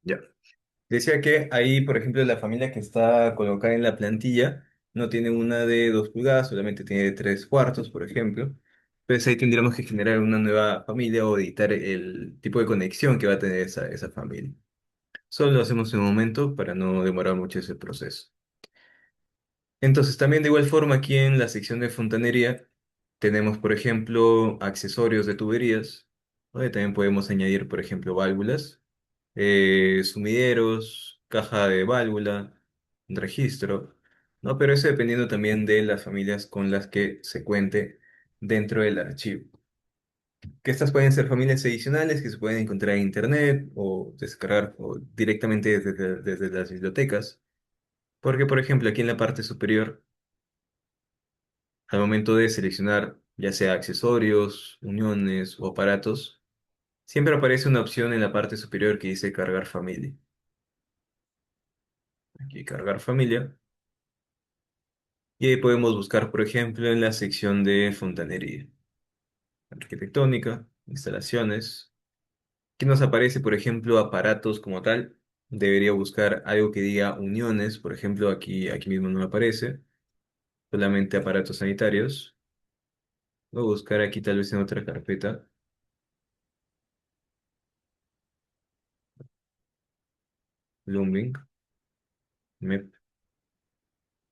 Ya. Decía que ahí, por ejemplo, la familia que está colocada en la plantilla no tiene una de 2 pulgadas, solamente tiene de 3 cuartos, por ejemplo. Pues ahí tendríamos que generar una nueva familia o editar el tipo de conexión que va a tener esa familia. Solo lo hacemos en un momento para no demorar mucho ese proceso. Entonces, también de igual forma aquí en la sección de fontanería tenemos, por ejemplo, accesorios de tuberías, donde también podemos añadir, por ejemplo, válvulas, sumideros, caja de válvula, un registro, ¿no? Pero eso dependiendo también de las familias con las que se cuente dentro del archivo. Que estas pueden ser familias adicionales que se pueden encontrar en internet o descargar o directamente desde las bibliotecas. Porque, por ejemplo, aquí en la parte superior, al momento de seleccionar ya sea accesorios, uniones o aparatos, siempre aparece una opción en la parte superior que dice cargar familia. Aquí cargar familia. Y ahí podemos buscar, por ejemplo, en la sección de fontanería, arquitectónica, instalaciones. Aquí nos aparece, por ejemplo, aparatos como tal. Debería buscar algo que diga uniones, por ejemplo, aquí mismo no me aparece, solamente aparatos sanitarios. Voy a buscar aquí tal vez en otra carpeta, Blooming, MEP,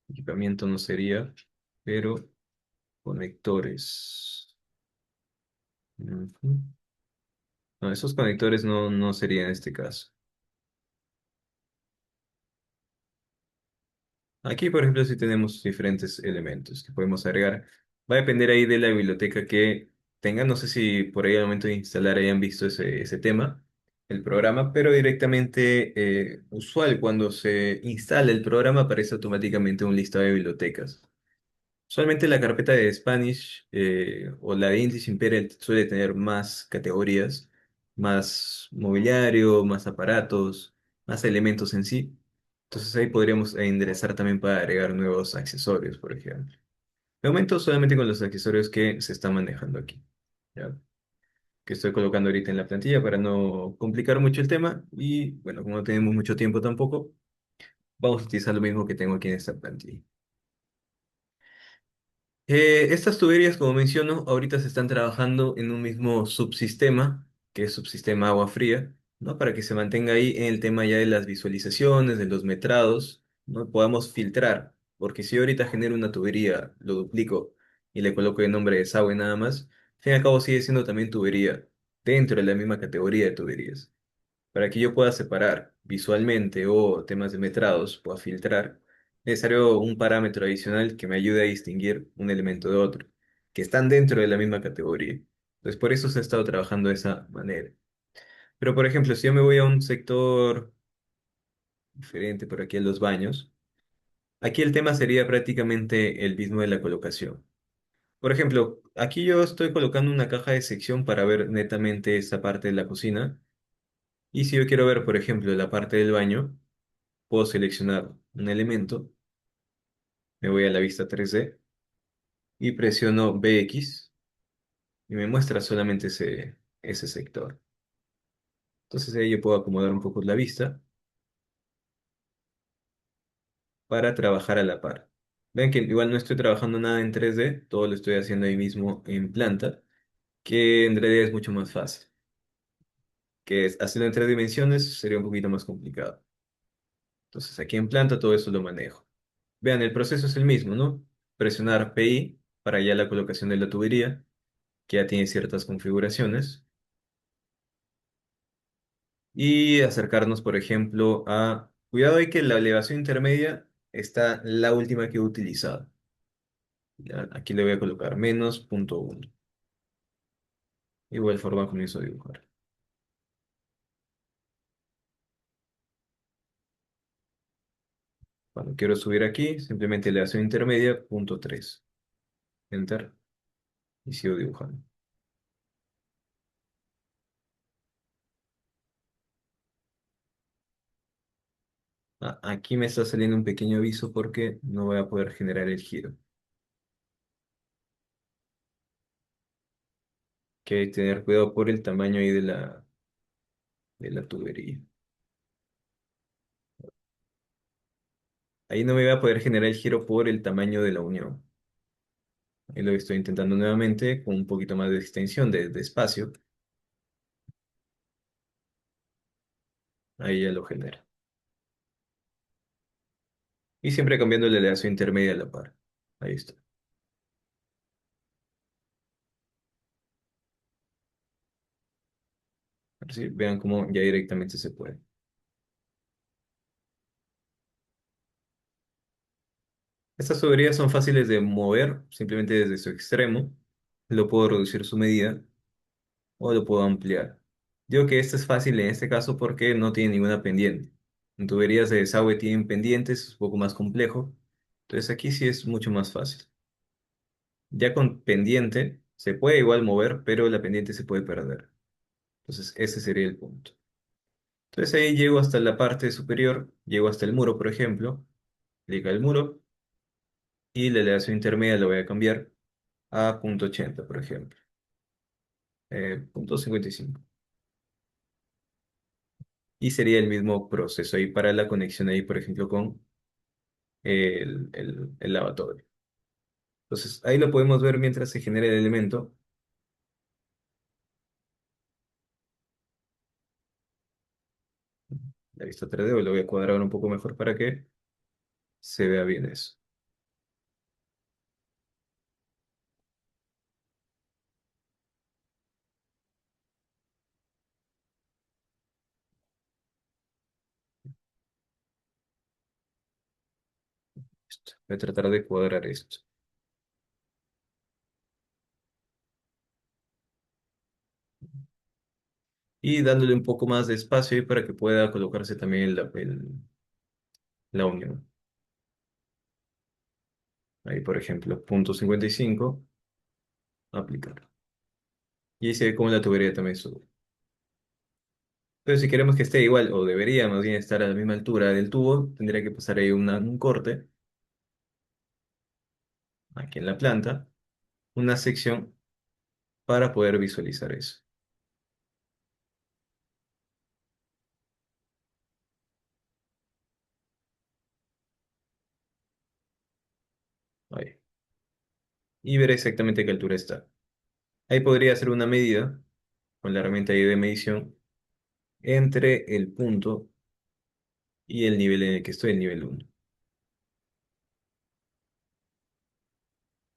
equipamiento no sería, pero conectores. Ujú. No, esos conectores no serían en este caso. Aquí, por ejemplo, sí tenemos diferentes elementos que podemos agregar. Va a depender ahí de la biblioteca que tengan. No sé si por ahí al momento de instalar hayan visto ese tema, el programa, pero directamente usual cuando se instala el programa aparece automáticamente un listado de bibliotecas. Usualmente la carpeta de Spanish o la de English Imperial suele tener más categorías, más mobiliario, más aparatos, más elementos en sí. Entonces ahí podríamos enderezar también para agregar nuevos accesorios, por ejemplo. De momento solamente con los accesorios que se están manejando aquí, ¿ya? Que estoy colocando ahorita en la plantilla para no complicar mucho el tema. Y bueno, como no tenemos mucho tiempo tampoco, vamos a utilizar lo mismo que tengo aquí en esta plantilla. Estas tuberías, como menciono, ahorita se están trabajando en un mismo subsistema, que es subsistema agua fría, ¿no? Para que se mantenga ahí en el tema ya de las visualizaciones, de los metrados, ¿no? Podamos filtrar, porque si yo ahorita genero una tubería, lo duplico y le coloco el nombre de desagüe nada más, al fin y al cabo sigue siendo también tubería, dentro de la misma categoría de tuberías. Para que yo pueda separar visualmente o temas de metrados, pueda filtrar, es necesario un parámetro adicional que me ayude a distinguir un elemento de otro, que están dentro de la misma categoría. Entonces, por eso se ha estado trabajando de esa manera. Pero, por ejemplo, si yo me voy a un sector diferente, por aquí a los baños, aquí el tema sería prácticamente el mismo de la colocación. Por ejemplo, aquí yo estoy colocando una caja de sección para ver netamente esta parte de la cocina. Y si yo quiero ver, por ejemplo, la parte del baño, puedo seleccionar un elemento, me voy a la vista 3D y presiono BX y me muestra solamente ese sector. Entonces ahí yo puedo acomodar un poco la vista para trabajar a la par. Ven que igual no estoy trabajando nada en 3D, todo lo estoy haciendo ahí mismo en planta, que en realidad es mucho más fácil. Hacerlo en 3 dimensiones sería un poquito más complicado. Entonces aquí en planta todo eso lo manejo. Vean, el proceso es el mismo, ¿no? Presionar PI para ya la colocación de la tubería, que ya tiene ciertas configuraciones. y acercarnos, por ejemplo, a... Cuidado hay que la elevación intermedia está la última que he utilizado. Ya, aquí le voy a colocar menos punto uno. Igual forma comienzo a dibujar. Cuando quiero subir aquí, simplemente elevación intermedia, punto 3. Enter y sigo dibujando. Ah, aquí me está saliendo un pequeño aviso porque no voy a poder generar el giro. Que hay que tener cuidado por el tamaño ahí de la tubería. Ahí no me va a poder generar el giro por el tamaño de la unión. Ahí lo estoy intentando nuevamente con un poquito más de extensión de espacio. Ahí ya lo genera. Y siempre cambiando la elevación intermedia a la par. Ahí está. Así vean cómo ya directamente se puede. Estas tuberías son fáciles de mover simplemente desde su extremo. Lo puedo reducir su medida o lo puedo ampliar. Digo que este es fácil en este caso porque no tiene ninguna pendiente. En tuberías de desagüe tienen pendientes, es un poco más complejo. Entonces aquí sí es mucho más fácil. Ya con pendiente se puede igual mover, pero la pendiente se puede perder. Entonces ese sería el punto. Entonces ahí llego hasta la parte superior, llego hasta el muro, por ejemplo, clic al muro y la elevación intermedia la voy a cambiar a punto 80, por ejemplo. Punto 55. Y sería el mismo proceso ahí para la conexión ahí, por ejemplo, con el lavatorio. Entonces ahí lo podemos ver mientras se genera el elemento. La vista 3D, o lo voy a cuadrar un poco mejor para que se vea bien eso. Voy a tratar de cuadrar esto. Y dándole un poco más de espacio ahí para que pueda colocarse también la unión. Ahí, por ejemplo, punto 55, aplicar. Y ahí se ve cómo la tubería también sube. Pero si queremos que esté igual, o debería más bien estar a la misma altura del tubo, tendría que pasar ahí un corte, aquí en la planta, una sección para poder visualizar eso. Ahí. Y ver exactamente a qué altura está. Ahí podría hacer una medida con la herramienta ahí de medición entre el punto y el nivel en el que estoy, el nivel 1,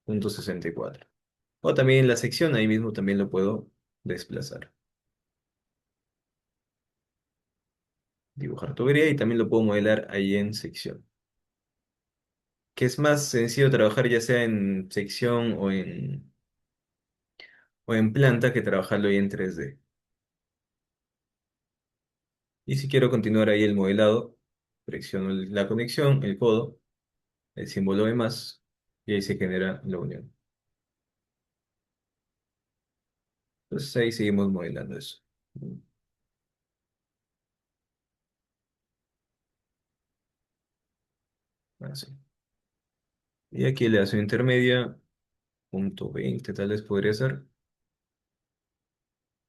punto 64. O también la sección, ahí mismo también lo puedo desplazar. Dibujar tubería y también lo puedo modelar ahí en sección. Que es más sencillo trabajar ya sea en sección o en planta que trabajarlo ahí en 3D. Y si quiero continuar ahí el modelado, presiono la conexión, el codo, el símbolo de más, y ahí se genera la unión. Entonces ahí seguimos modelando eso. Así. Y aquí le hace intermedia, punto 20 tal vez podría ser.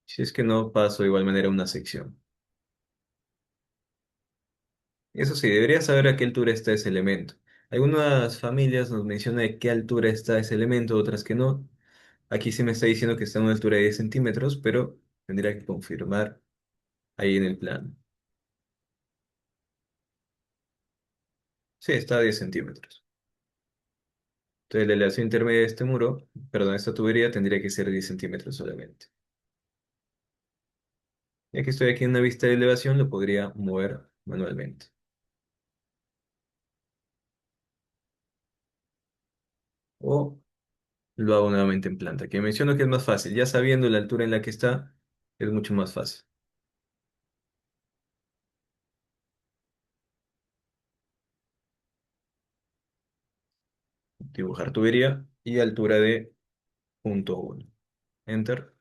Si es que no, paso de igual manera una sección. Eso sí, debería saber a qué altura está ese elemento. Algunas familias nos mencionan de qué altura está ese elemento, otras que no. Aquí sí me está diciendo que está a una altura de 10 centímetros, pero tendría que confirmar ahí en el plano. Sí, está a 10 centímetros. Entonces la elevación intermedia de este muro, perdón, esta tubería tendría que ser 10 centímetros solamente. Ya que estoy aquí en una vista de elevación, lo podría mover manualmente. O lo hago nuevamente en planta, que menciono que es más fácil. Ya sabiendo la altura en la que está, es mucho más fácil. Dibujar tubería y altura de 0,1. Enter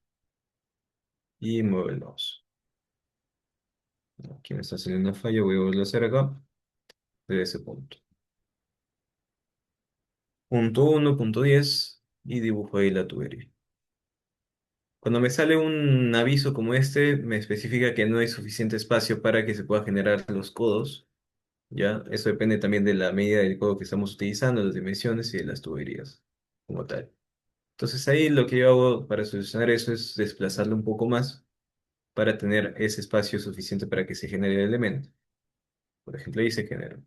y mueve el mouse. Aquí me está saliendo una falla, voy a volver a hacer acá, de ese punto. 0,1, 0,10 y dibujo ahí la tubería. Cuando me sale un aviso como este, me especifica que no hay suficiente espacio para que se pueda generar los codos, ¿ya? Eso depende también de la medida del codo que estamos utilizando, las dimensiones y de las tuberías como tal. Entonces ahí lo que yo hago para solucionar eso es desplazarlo un poco más para tener ese espacio suficiente para que se genere el elemento. Por ejemplo, ahí se genera.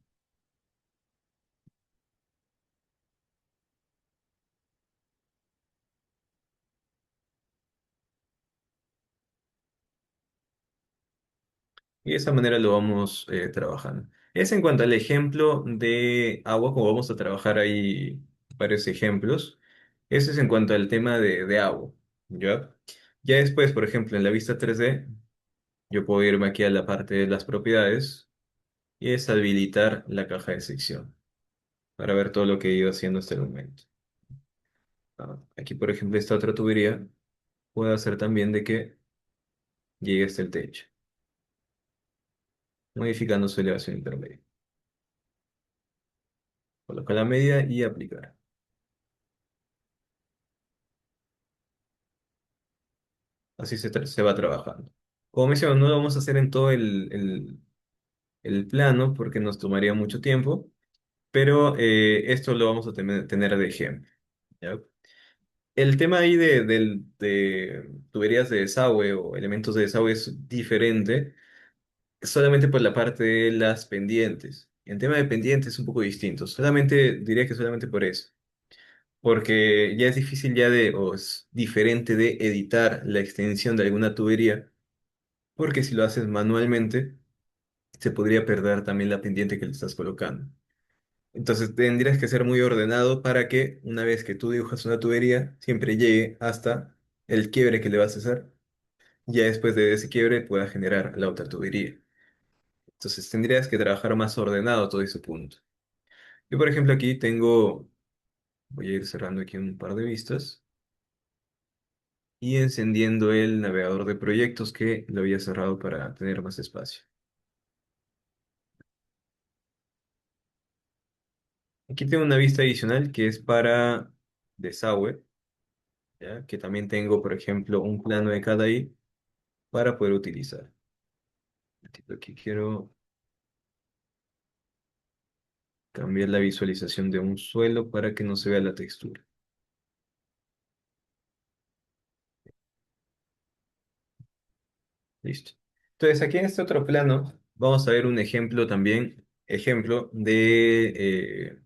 Y de esa manera lo vamos trabajando. Es en cuanto al ejemplo de agua, como vamos a trabajar ahí varios ejemplos. Eso es en cuanto al tema de agua, ¿ya? Ya después, por ejemplo, en la vista 3D, yo puedo irme aquí a la parte de las propiedades y es habilitar la caja de sección para ver todo lo que he ido haciendo hasta el momento. Aquí, por ejemplo, esta otra tubería puedo hacer también de que llegue hasta el techo, modificando su elevación intermedia. Colocar la medida y aplicar. Así se va trabajando. Como menciono, no lo vamos a hacer en todo el plano porque nos tomaría mucho tiempo, pero esto lo vamos a tener de ejemplo, ¿ya? El tema ahí de tuberías de desagüe o elementos de desagüe es diferente solamente por la parte de las pendientes. El tema de pendientes es un poco distinto, solamente diría que solamente por eso. Porque ya es difícil o es diferente de editar la extensión de alguna tubería, porque si lo haces manualmente, se podría perder también la pendiente que le estás colocando. Entonces tendrías que ser muy ordenado para que una vez que tú dibujas una tubería, siempre llegue hasta el quiebre que le vas a hacer. Ya después de ese quiebre pueda generar la otra tubería. Entonces tendrías que trabajar más ordenado todo ese punto. Yo, por ejemplo, aquí voy a ir cerrando aquí un par de vistas y encendiendo el navegador de proyectos que lo había cerrado para tener más espacio. Aquí tengo una vista adicional que es para desagüe, ¿ya? Que también tengo, por ejemplo, un plano de cada I para poder utilizar. Aquí quiero cambiar la visualización de un suelo para que no se vea la textura. Listo. Entonces, aquí en este otro plano vamos a ver un ejemplo también, ejemplo de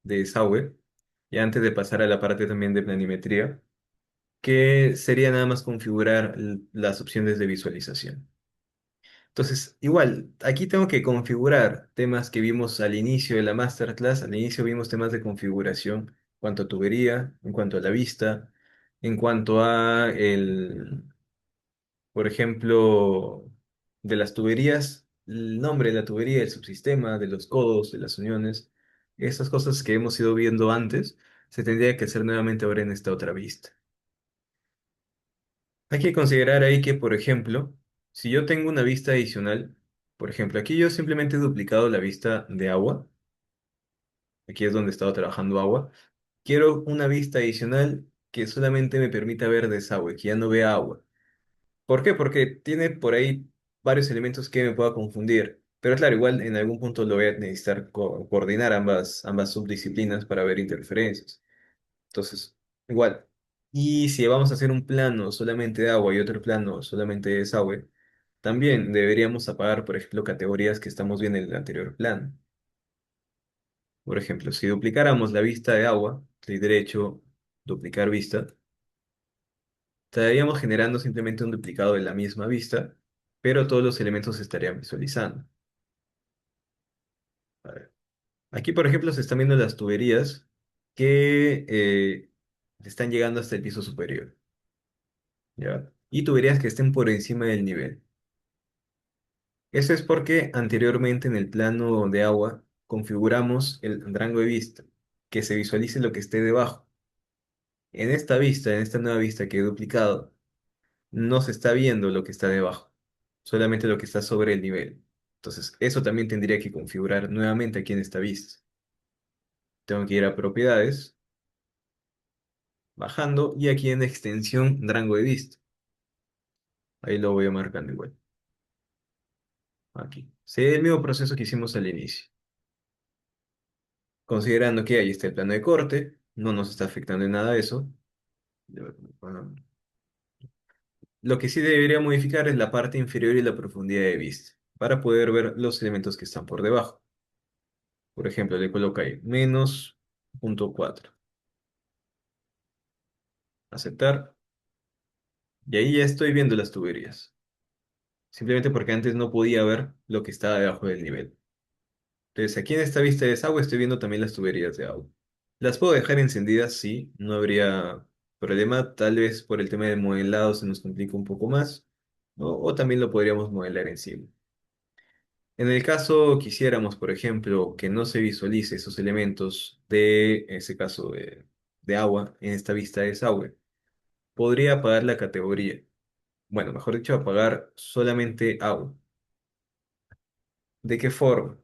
desagüe, y antes de pasar a la parte también de planimetría, que sería nada más configurar las opciones de visualización. Entonces, igual, aquí tengo que configurar temas que vimos al inicio de la masterclass. Al inicio vimos temas de configuración en cuanto a tubería, en cuanto a la vista, en cuanto a por ejemplo, de las tuberías, el nombre de la tubería, el subsistema, de los codos, de las uniones, esas cosas que hemos ido viendo antes, se tendría que hacer nuevamente ahora en esta otra vista. Hay que considerar ahí que, por ejemplo, si yo tengo una vista adicional, por ejemplo, aquí yo simplemente he duplicado la vista de agua, aquí es donde he estado trabajando agua, quiero una vista adicional que solamente me permita ver desagüe, que ya no vea agua. ¿Por qué? Porque tiene por ahí varios elementos que me pueda confundir. Pero claro, igual en algún punto lo voy a necesitar coordinar ambas subdisciplinas para ver interferencias. Entonces, igual. Y si vamos a hacer un plano solamente de agua y otro plano solamente de desagüe, también deberíamos apagar, por ejemplo, categorías que estamos viendo en el anterior plano. Por ejemplo, si duplicáramos la vista de agua, clic derecho, duplicar vista, estaríamos generando simplemente un duplicado de la misma vista pero todos los elementos se estarían visualizando. A ver. Aquí, por ejemplo, se están viendo las tuberías que están llegando hasta el piso superior, ¿ya? Y tuberías que estén por encima del nivel. Eso es porque anteriormente en el plano de agua configuramos el rango de vista, que se visualice lo que esté debajo. En esta vista, en esta nueva vista que he duplicado, no se está viendo lo que está debajo, solamente lo que está sobre el nivel. Entonces, eso también tendría que configurar nuevamente aquí en esta vista. Tengo que ir a propiedades, bajando, y aquí en extensión, rango de vista. Ahí lo voy a marcando igual. Aquí. Sería el mismo proceso que hicimos al inicio. Considerando que ahí está el plano de corte, no nos está afectando en nada eso. Bueno, lo que sí debería modificar es la parte inferior y la profundidad de vista, para poder ver los elementos que están por debajo. Por ejemplo, le coloco ahí -0.4. Aceptar. Y ahí ya estoy viendo las tuberías. Simplemente porque antes no podía ver lo que estaba debajo del nivel. Entonces aquí en esta vista de desagüe estoy viendo también las tuberías de agua. Las puedo dejar encendidas, sí, no habría problema. Tal vez por el tema del modelado se nos complica un poco más, o también lo podríamos modelar encima. En el caso quisiéramos, por ejemplo, que no se visualice esos elementos de, en ese caso de agua, en esta vista de desagüe, podría apagar la categoría. Bueno, mejor dicho, apagar solamente agua. ¿De qué forma?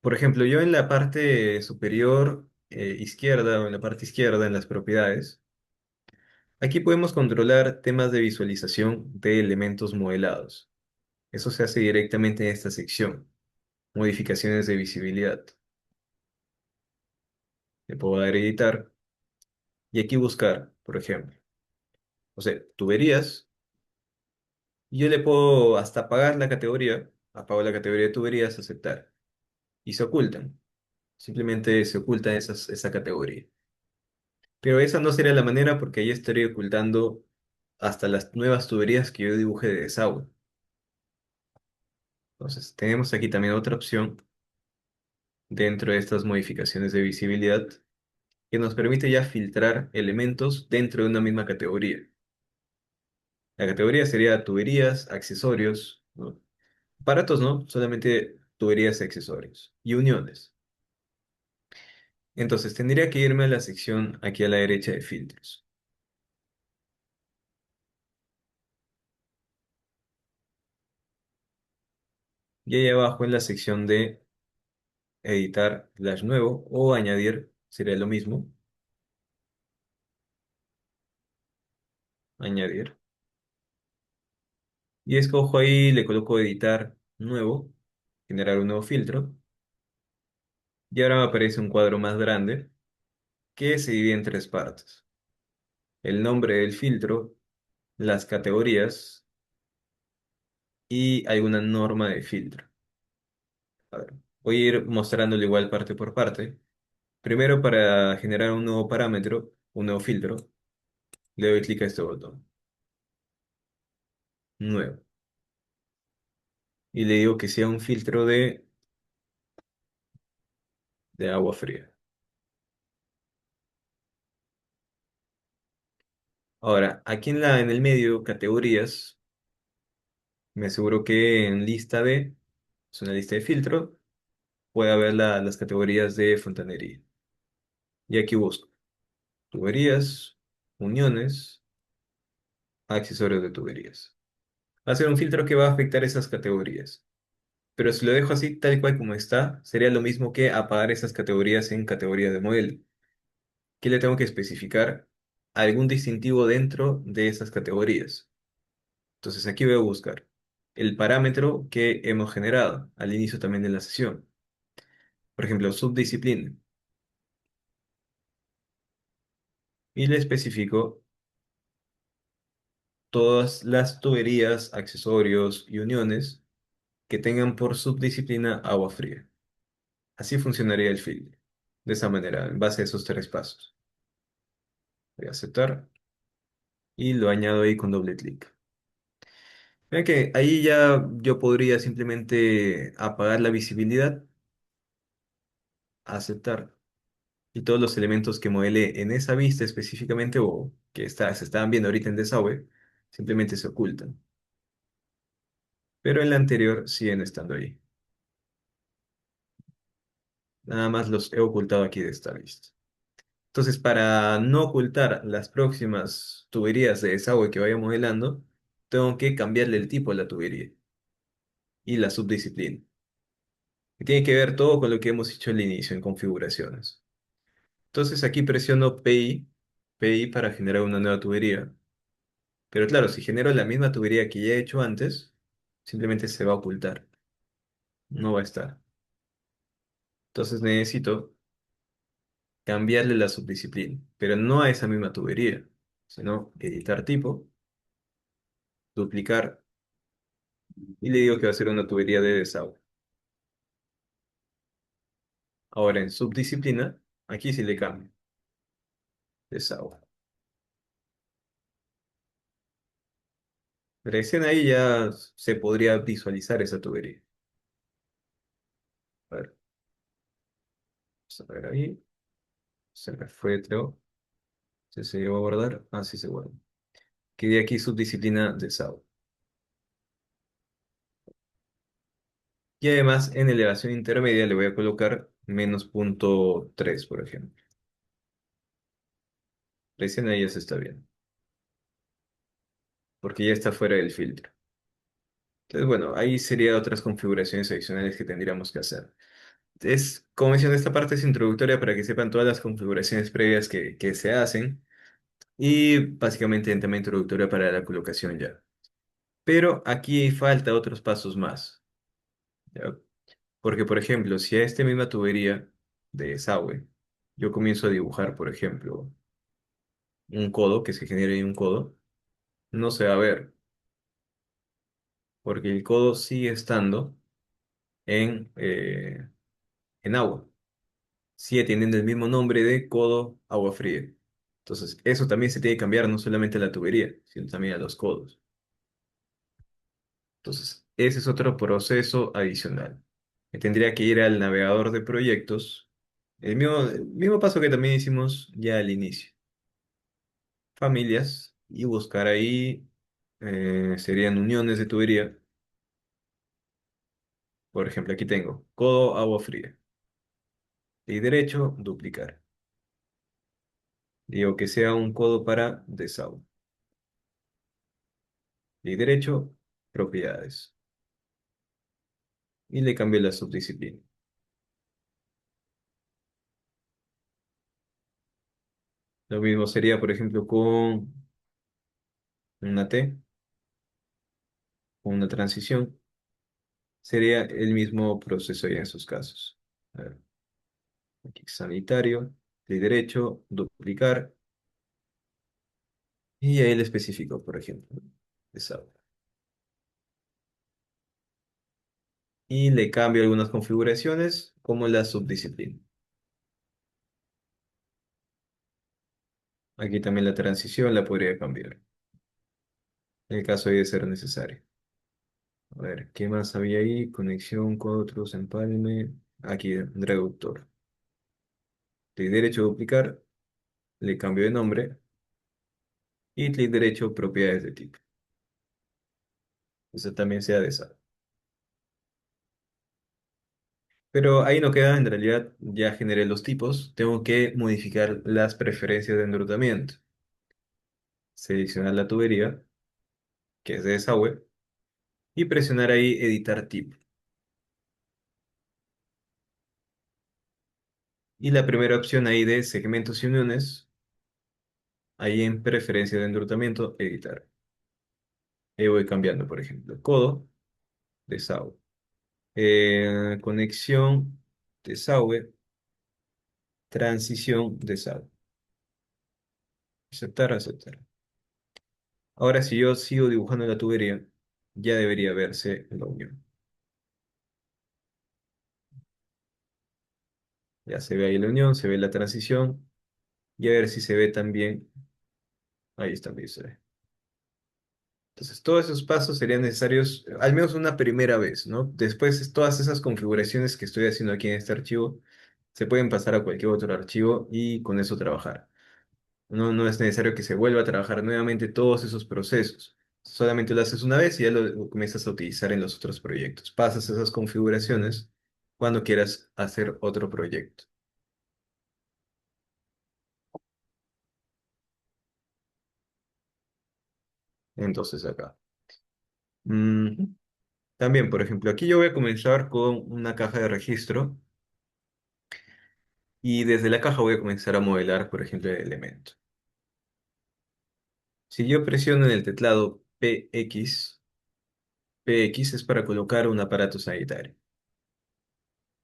Por ejemplo, yo en la parte superior izquierda o en la parte izquierda en las propiedades, aquí podemos controlar temas de visualización de elementos modelados. Eso se hace directamente en esta sección, modificaciones de visibilidad. Le puedo dar editar y aquí buscar, por ejemplo. O sea, tuberías, y yo le puedo hasta apagar la categoría, apago la categoría de tuberías, aceptar, y se ocultan. Simplemente se oculta esa categoría. Pero esa no sería la manera porque ahí estaría ocultando hasta las nuevas tuberías que yo dibujé de desagüe. Entonces, tenemos aquí también otra opción dentro de estas modificaciones de visibilidad que nos permite ya filtrar elementos dentro de una misma categoría. La categoría sería tuberías, accesorios, ¿no? Aparatos no, solamente tuberías y accesorios. Y uniones. Entonces, tendría que irme a la sección aquí a la derecha de filtros. Y ahí abajo en la sección de editar slash nuevo o añadir, sería lo mismo, añadir. Y escojo ahí, le coloco editar nuevo, generar un nuevo filtro. Y ahora me aparece un cuadro más grande que se divide en tres partes. El nombre del filtro, las categorías y alguna norma de filtro. A ver, voy a ir mostrándolo igual parte por parte. Primero, para generar un nuevo parámetro, un nuevo filtro, le doy clic a este botón, nuevo. Y le digo que sea un filtro de agua fría. Ahora, aquí en el medio, categorías, me aseguro que en lista de, es una lista de filtro, puede haber las categorías de fontanería. Y aquí busco tuberías, uniones, accesorios de tuberías. Va a ser un filtro que va a afectar esas categorías. Pero si lo dejo así, tal cual como está, sería lo mismo que apagar esas categorías en categoría de modelo. Que le tengo que especificar algún distintivo dentro de esas categorías. Entonces aquí voy a buscar el parámetro que hemos generado al inicio también de la sesión. Por ejemplo, subdisciplina. Y le especifico todas las tuberías, accesorios y uniones que tengan por subdisciplina agua fría. Así funcionaría el filtro. De esa manera, en base a esos tres pasos. Voy a aceptar y lo añado ahí con doble clic. Mira que ahí ya yo podría simplemente apagar la visibilidad, aceptar, y todos los elementos que modele en esa vista específicamente o que se estaban viendo ahorita en desagüe, simplemente se ocultan. Pero en la anterior siguen estando ahí. Nada más los he ocultado aquí de esta vista. Entonces, para no ocultar las próximas tuberías de desagüe que vaya modelando, tengo que cambiarle el tipo a la tubería y la subdisciplina. Y tiene que ver todo con lo que hemos hecho al inicio en configuraciones. Entonces aquí presiono PI para generar una nueva tubería. Pero claro, si genero la misma tubería que ya he hecho antes, simplemente se va a ocultar, no va a estar. Entonces necesito cambiarle la subdisciplina, pero no a esa misma tubería, sino editar tipo, duplicar y le digo que va a ser una tubería de desagüe. Ahora en subdisciplina, aquí sí le cambio, desagüe. Recién ahí ya se podría visualizar esa tubería. A ver, vamos a ver ahí, se me fue, creo. Se llegó a guardar, así se guarda. Quedé aquí subdisciplina desagüe. Y además en elevación intermedia le voy a colocar -0.3, por ejemplo. Recién ahí ya se está viendo, porque ya está fuera del filtro. Entonces, bueno, ahí serían otras configuraciones adicionales que tendríamos que hacer. Como mencioné, esta parte es introductoria para que sepan todas las configuraciones previas que se hacen y básicamente en tema introductoria para la colocación ya. Pero aquí falta otros pasos más, ¿ya? Porque, por ejemplo, si a esta misma tubería de desagüe yo comienzo a dibujar, por ejemplo, un codo, que se genere ahí un codo, no se va a ver, porque el codo sigue estando en agua. Sigue teniendo el mismo nombre de codo agua fría. Entonces, eso también se tiene que cambiar no solamente a la tubería, sino también a los codos. Entonces, ese es otro proceso adicional. Me tendría que ir al navegador de proyectos, el mismo paso que también hicimos ya al inicio. Familias, y buscar ahí, serían uniones de tubería. Por ejemplo, aquí tengo codo agua fría. Y derecho, duplicar. Digo que sea un codo para desagüe. Y derecho, propiedades. Y le cambio la subdisciplina. Lo mismo sería, por ejemplo, con una T, con una transición. Sería el mismo proceso ya en sus casos. A ver, aquí sanitario, de derecho, duplicar. Y ahí le especifico, por ejemplo, desagüe. Y le cambio algunas configuraciones, como la subdisciplina. Aquí también la transición la podría cambiar, en el caso de ser necesario. A ver, ¿qué más había ahí? Conexión con otros, empalme. Aquí, reductor. Clic derecho, duplicar. Le cambio de nombre. Y clic derecho, propiedades de tipo. Eso también sea de esa. Pero ahí no queda, en realidad ya generé los tipos. Tengo que modificar las preferencias de enrutamiento. Seleccionar la tubería, que es de desagüe, y presionar ahí editar tipo. Y la primera opción ahí de segmentos y uniones, ahí en preferencias de enrutamiento, editar. Ahí voy cambiando, por ejemplo, codo, desagüe. Conexión, desagüe, transición, desagüe. Aceptar, aceptar. Ahora, si yo sigo dibujando la tubería, ya debería verse la unión. Ya se ve ahí la unión, se ve la transición, y a ver si se ve también. Ahí está, ahí se ve. Entonces, todos esos pasos serían necesarios al menos una primera vez, ¿no? Después, todas esas configuraciones que estoy haciendo aquí en este archivo se pueden pasar a cualquier otro archivo y con eso trabajar. No es necesario que se vuelva a trabajar nuevamente todos esos procesos. Solamente lo haces una vez y ya lo comienzas a utilizar en los otros proyectos. Pasas esas configuraciones cuando quieras hacer otro proyecto. Entonces, acá. Mm, También, por ejemplo, aquí yo voy a comenzar con una caja de registro y desde la caja voy a comenzar a modelar, por ejemplo, el elemento. Si yo presiono en el teclado PX es para colocar un aparato sanitario.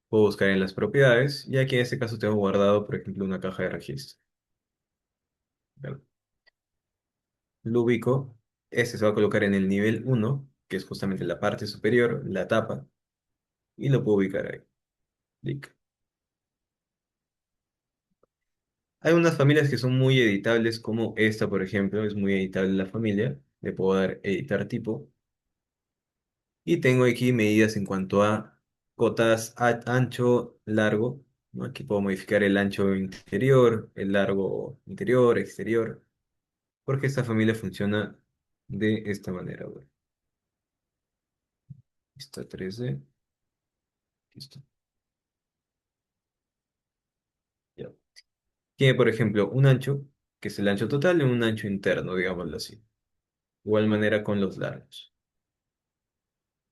Puedo buscar en las propiedades y aquí en este caso tengo guardado, por ejemplo, una caja de registro. ¿Verdad? Lo ubico, este se va a colocar en el nivel uno, que es justamente la parte superior, la tapa, y lo puedo ubicar ahí. Clic. Hay unas familias que son muy editables, como esta, por ejemplo, es muy editable la familia. Le puedo dar editar tipo. Y tengo aquí medidas en cuanto a cotas ancho, largo, ¿no? Aquí puedo modificar el ancho interior, el largo interior, exterior, porque esta familia funciona de esta manera. Bueno, está 3D, listo. Ya. Tiene, por ejemplo, un ancho, que es el ancho total, y un ancho interno, digámoslo así. Igual manera con los largos.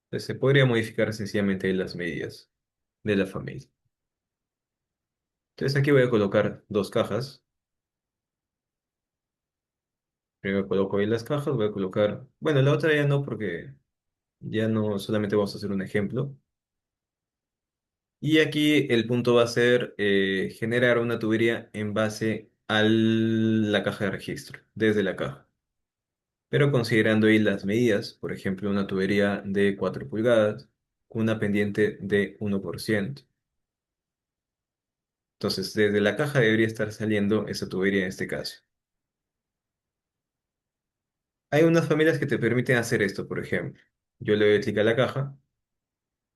Entonces se podría modificar sencillamente las medidas de la familia. Entonces aquí voy a colocar dos cajas. Primero coloco ahí las cajas, voy a colocar... Bueno, la otra ya no, porque ya no, solamente vamos a hacer un ejemplo. Y aquí el punto va a ser generar una tubería en base a la caja de registro, desde la caja. Pero considerando ahí las medidas, por ejemplo, una tubería de 4 pulgadas, una pendiente de 1%. Entonces, desde la caja debería estar saliendo esa tubería en este caso. Hay unas familias que te permiten hacer esto, por ejemplo. Yo le doy clic a la caja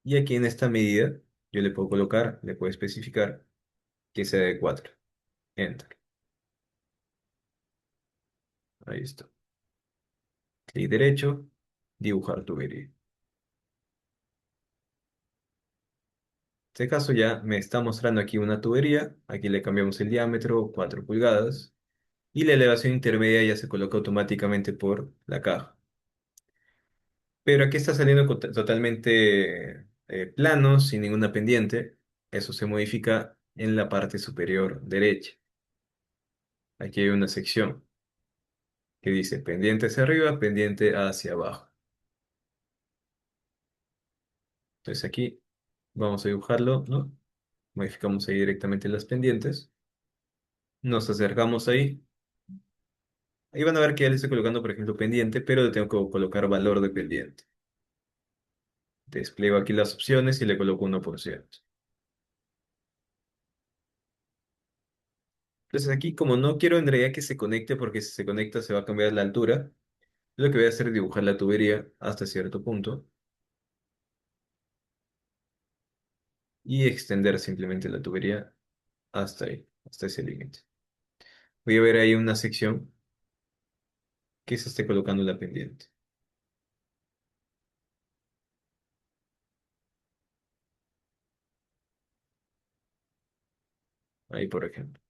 y aquí en esta medida yo le puedo colocar, le puedo especificar que sea de 4. Enter. Ahí está. Clic derecho, dibujar tubería. En este caso ya me está mostrando aquí una tubería. Aquí le cambiamos el diámetro, 4 pulgadas. Y la elevación intermedia ya se coloca automáticamente por la caja. Pero aquí está saliendo totalmente plano, sin ninguna pendiente. Eso se modifica en la parte superior derecha. Aquí hay una sección que dice pendiente hacia arriba, pendiente hacia abajo. Entonces aquí vamos a dibujarlo, ¿no? Modificamos ahí directamente las pendientes. Nos acercamos ahí. Ahí van a ver que ya le estoy colocando, por ejemplo, pendiente, pero le tengo que colocar valor de pendiente. Despliego aquí las opciones y le coloco 1%. Entonces aquí, como no quiero en realidad que se conecte, porque si se conecta se va a cambiar la altura, lo que voy a hacer es dibujar la tubería hasta cierto punto y extender simplemente la tubería hasta ahí, hasta ese límite. Voy a ver ahí una sección que se esté colocando la pendiente. Ahí, por ejemplo.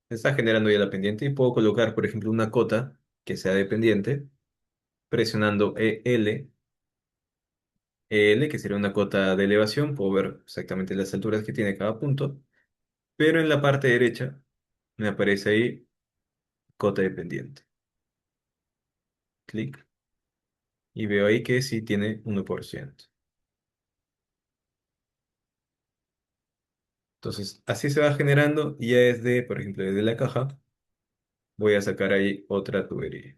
Se está generando ya la pendiente y puedo colocar, por ejemplo, una cota que sea de pendiente, presionando EL, que sería una cota de elevación. Puedo ver exactamente las alturas que tiene cada punto, pero en la parte derecha me aparece ahí cota de pendiente. Clic y veo ahí que sí tiene 1%. Entonces, así se va generando y ya desde, por ejemplo, desde la caja, voy a sacar ahí otra tubería.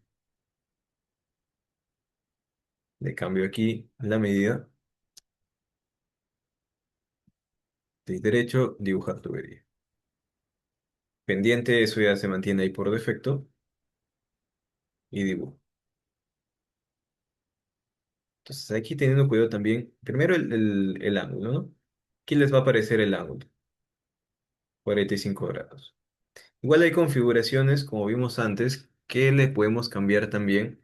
Le cambio aquí la medida, clic derecho, dibujar tubería. Pendiente, eso ya se mantiene ahí por defecto y dibujo. Entonces aquí teniendo cuidado también, primero el ángulo, ¿no? Aquí les va a aparecer el ángulo, 45 grados. Igual hay configuraciones, como vimos antes, que le podemos cambiar también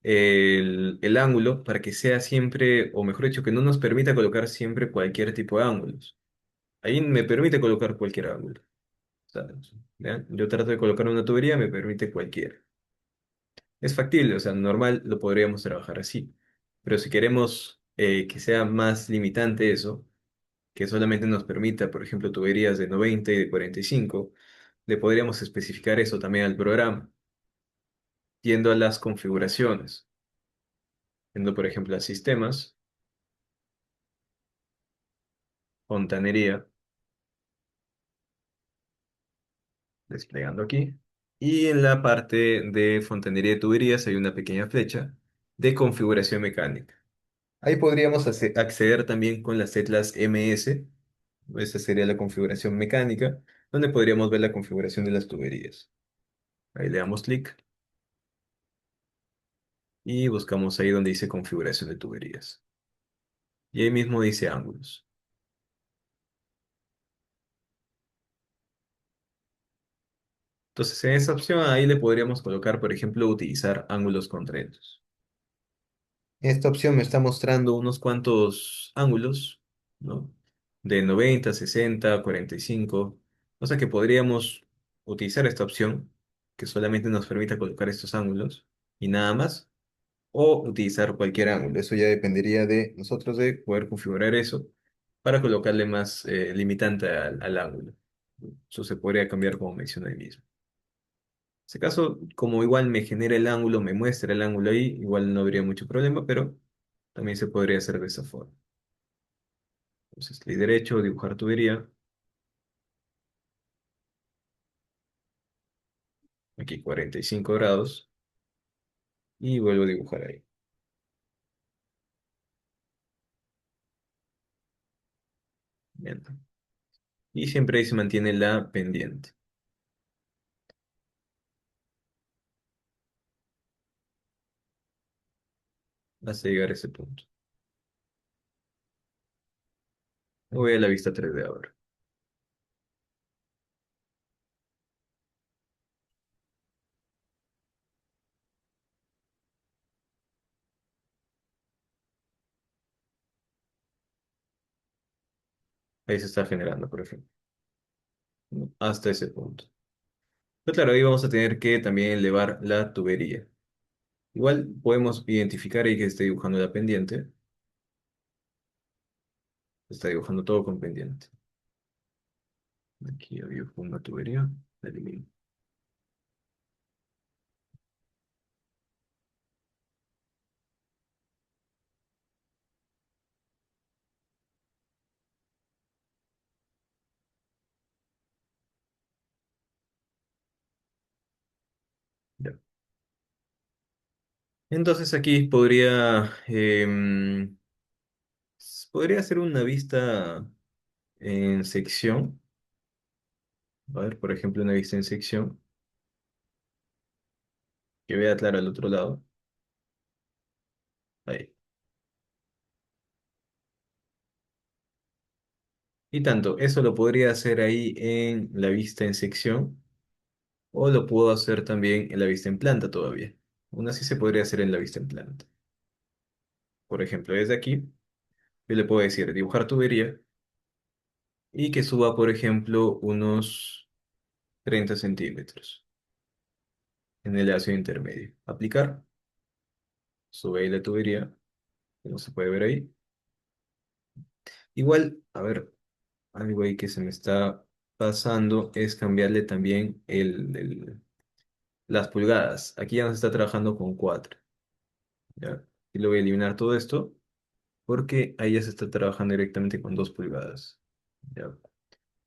el ángulo para que sea siempre, o mejor dicho, que no nos permita colocar siempre cualquier tipo de ángulos. Ahí me permite colocar cualquier ángulo. O sea, ¿ya? Yo trato de colocar una tubería, me permite cualquiera. Es factible, o sea, normal lo podríamos trabajar así. Pero si queremos que sea más limitante eso, que solamente nos permita, por ejemplo, tuberías de 90 y de 45, le podríamos especificar eso también al programa, yendo a las configuraciones, yendo, por ejemplo, a sistemas, fontanería, desplegando aquí. Y en la parte de fontanería de tuberías hay una pequeña flecha de configuración mecánica. Ahí podríamos acceder también con las teclas MS. Esa sería la configuración mecánica, donde podríamos ver la configuración de las tuberías. Ahí le damos clic y buscamos ahí donde dice configuración de tuberías. Y ahí mismo dice ángulos. Entonces en esa opción ahí le podríamos colocar, por ejemplo, utilizar ángulos contrarios. Esta opción me está mostrando unos cuantos ángulos, ¿no? De 90, 60, 45. O sea que podríamos utilizar esta opción que solamente nos permita colocar estos ángulos y nada más. O utilizar cualquier ángulo. Eso ya dependería de nosotros de poder configurar eso para colocarle más limitante al ángulo. Eso se podría cambiar como mencioné ahí mismo. En este caso, como igual me genera el ángulo, me muestra el ángulo ahí, igual no habría mucho problema, pero también se podría hacer de esa forma. Entonces, clic derecho, dibujar tubería, aquí 45 grados, y vuelvo a dibujar ahí. Bien. Y siempre ahí se mantiene la pendiente, hasta llegar a ese punto. Voy a la vista 3D ahora. Ahí se está generando, por ejemplo, ¿no? Hasta ese punto. Pero claro, ahí vamos a tener que también elevar la tubería. Igual podemos identificar ahí que esté dibujando la pendiente. Está dibujando todo con pendiente. Aquí había una tubería. La elimino. Ya. Entonces aquí podría hacer una vista en sección. A ver, por ejemplo, una vista en sección que vea claro al otro lado. Ahí. Y tanto, eso lo podría hacer ahí en la vista en sección o lo puedo hacer también en la vista en planta todavía. Aún así se podría hacer en la vista en planta. Por ejemplo, desde aquí, yo le puedo decir dibujar tubería y que suba, por ejemplo, unos 30 centímetros en el ácido intermedio. Aplicar, sube ahí la tubería, como se puede ver ahí. Igual, a ver, algo ahí que se me está pasando es cambiarle también las pulgadas. Aquí ya nos está trabajando con 4, ¿ya? Y le voy a eliminar todo esto porque ahí ya se está trabajando directamente con 2 pulgadas. ¿Ya?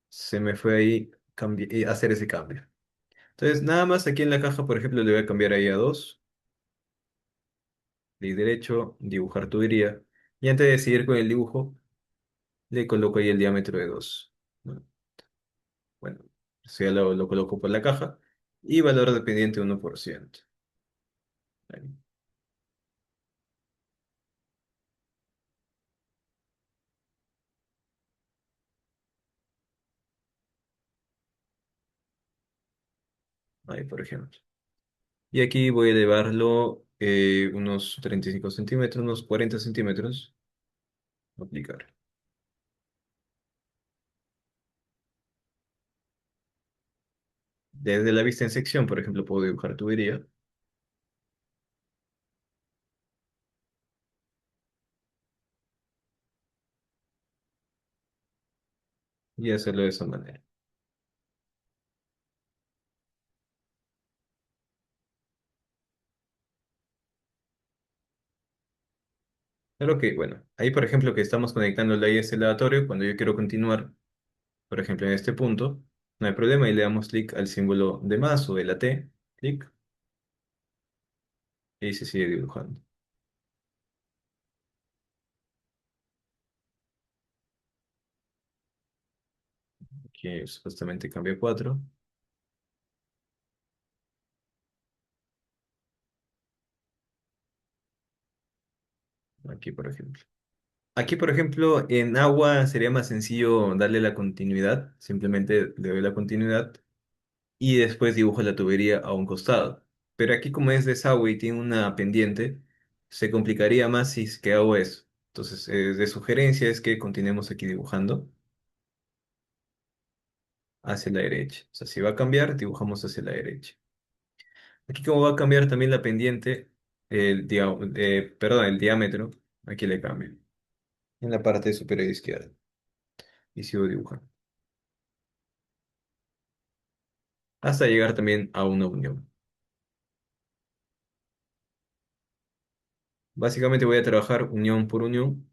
Se me fue ahí hacer ese cambio. Entonces, nada más aquí en la caja, por ejemplo, le voy a cambiar ahí a 2, clic derecho, dibujar tubería. Y antes de seguir con el dibujo, le coloco ahí el diámetro de 2. ¿No? Bueno, eso ya lo coloco por la caja. Y valor dependiente 1%. Ahí. ahí por ejemplo. Y aquí voy a elevarlo unos 35 centímetros, unos 40 centímetros. Aplicar. Desde la vista en sección, por ejemplo, puedo dibujar tubería y hacerlo de esa manera. Claro que, bueno, ahí por ejemplo que estamos conectando el IS aleatorio, cuando yo quiero continuar, por ejemplo en este punto, no hay problema y le damos clic al símbolo de más o de la T, clic, y se sigue dibujando. Aquí supuestamente cambia 4, aquí por ejemplo. Aquí por ejemplo en agua sería más sencillo darle la continuidad, simplemente le doy la continuidad y después dibujo la tubería a un costado. Pero aquí como es desagüe y tiene una pendiente, se complicaría más si es que hago eso. Entonces, de sugerencia es que continuemos aquí dibujando hacia la derecha. O sea, si va a cambiar, dibujamos hacia la derecha. Aquí como va a cambiar también la pendiente, perdón, el diámetro, aquí le cambio. En la parte superior izquierda. Y sigo dibujando. Hasta llegar también a una unión. Básicamente voy a trabajar unión por unión.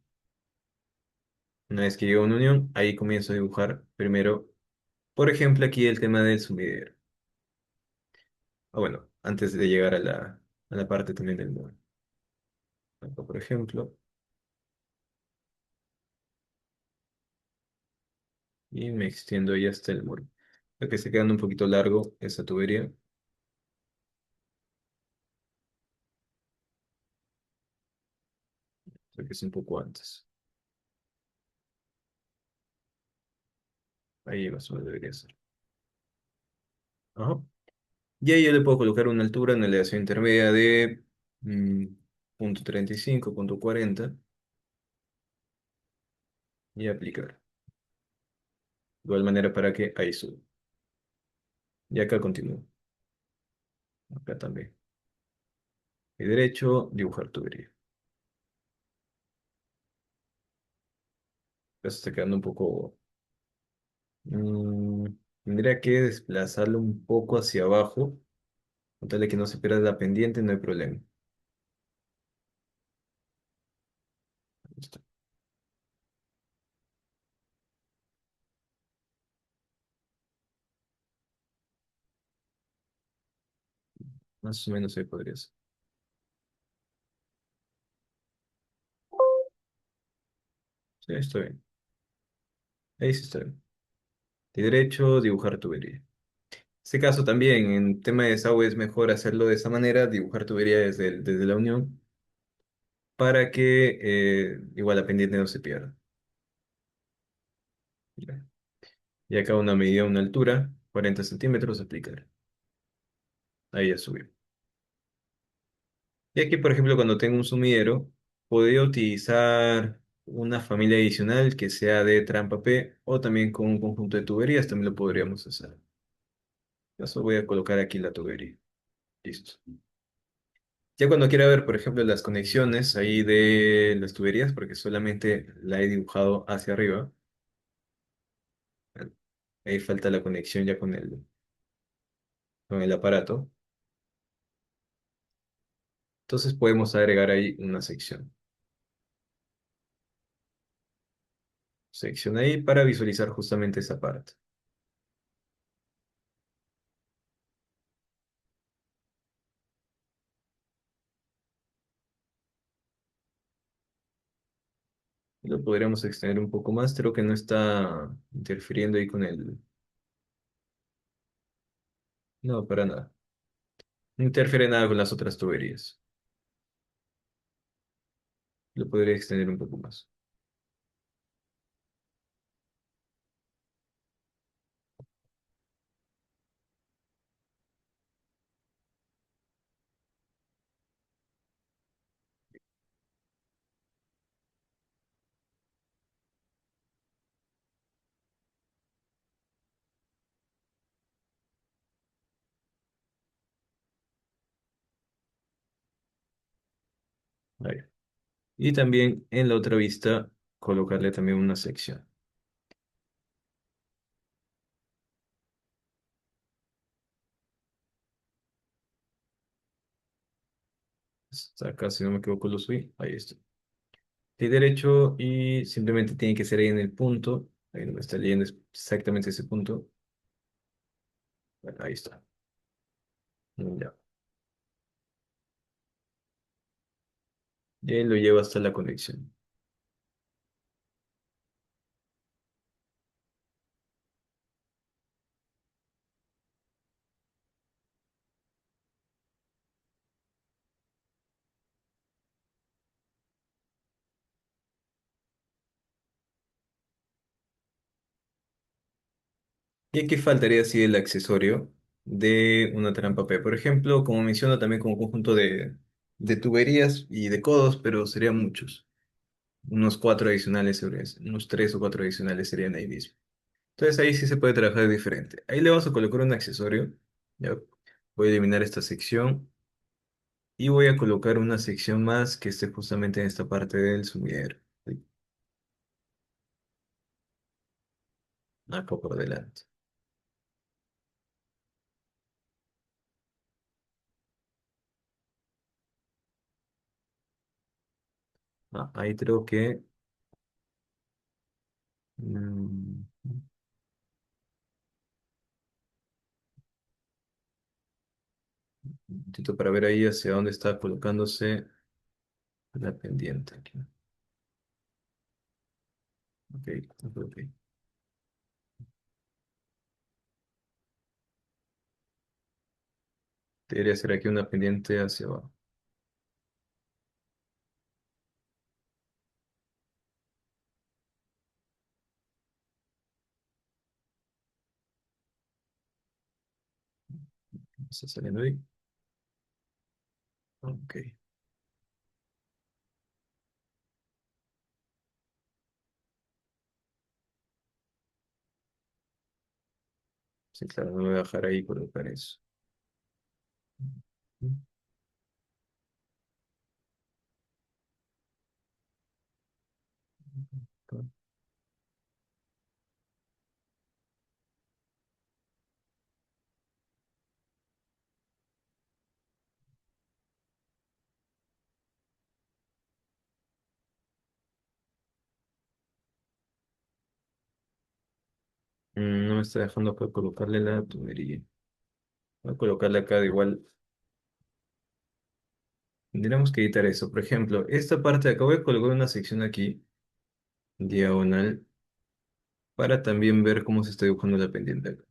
Una vez que llego a una unión, ahí comienzo a dibujar primero, por ejemplo, aquí el tema del sumidero. Ah, bueno, antes de llegar a la parte también del muro. Acá, por ejemplo, y me extiendo ahí hasta el muro. Ya que está quedando un poquito largo esa tubería, porque es un poco antes. Ahí más o menos debería ser. Ajá. Y ahí yo le puedo colocar una altura, una elevación intermedia de punto 35, punto 40 y aplicar. De igual manera para que ahí suba. Y acá continúo. Acá también. Y derecho, dibujar tubería. Ya se está quedando un poco. mm, Tendría que desplazarlo un poco hacia abajo. Con tal de que no se pierda la pendiente, no hay problema. Listo. Más o menos ahí podría ser. Sí, está bien. Ahí sí está bien. De derecho, dibujar tubería. En este caso también, en tema de desagüe es mejor hacerlo de esa manera, dibujar tubería desde la unión, para que igual la pendiente no se pierda. Ya. Y acá una medida, una altura, 40 centímetros, aplicar. Ahí ya subió. Y aquí, por ejemplo, cuando tengo un sumidero, podría utilizar una familia adicional que sea de trampa P o también con un conjunto de tuberías, también lo podríamos hacer. Yo solo voy a colocar aquí la tubería. Listo. Ya cuando quiera ver, por ejemplo, las conexiones ahí de las tuberías, porque solamente la he dibujado hacia arriba, ahí falta la conexión ya con el aparato. Entonces podemos agregar ahí una sección ahí para visualizar justamente esa parte. Lo podríamos extender un poco más, creo que no está interfiriendo ahí con el... No, para nada. No interfiere nada con las otras tuberías. Lo podría extender un poco más. Ahí. Y también en la otra vista colocarle también una sección. Hasta acá, si no me equivoco, lo subí. Ahí está. Clic derecho y simplemente tiene que ser ahí en el punto. Ahí no me está leyendo exactamente ese punto. Bueno, ahí está. Ya. Y ahí lo llevo hasta la conexión. Y aquí faltaría así el accesorio de una trampa P. Por ejemplo, como menciono también como conjunto de tuberías y de codos, pero serían muchos. Unos cuatro adicionales, unos tres o cuatro adicionales serían ahí mismo. Entonces ahí sí se puede trabajar diferente. Ahí le vamos a colocar un accesorio. Ya voy a eliminar esta sección y voy a colocar una sección más que esté justamente en esta parte del sumidero. Sí, acá por delante. Ahí creo que... mm, un momentito para ver ahí hacia dónde está colocándose la pendiente aquí. Ok, ok, ok. Debería ser aquí una pendiente hacia abajo. Está saliendo ahí. Ok. Sí, claro, no me voy a dejar ahí colocar eso. No me está dejando acá colocarle la tubería. Voy a colocarle acá de igual. Tendríamos que editar eso. Por ejemplo, esta parte de acá voy a colocar una sección aquí, diagonal, para también ver cómo se está dibujando la pendiente acá.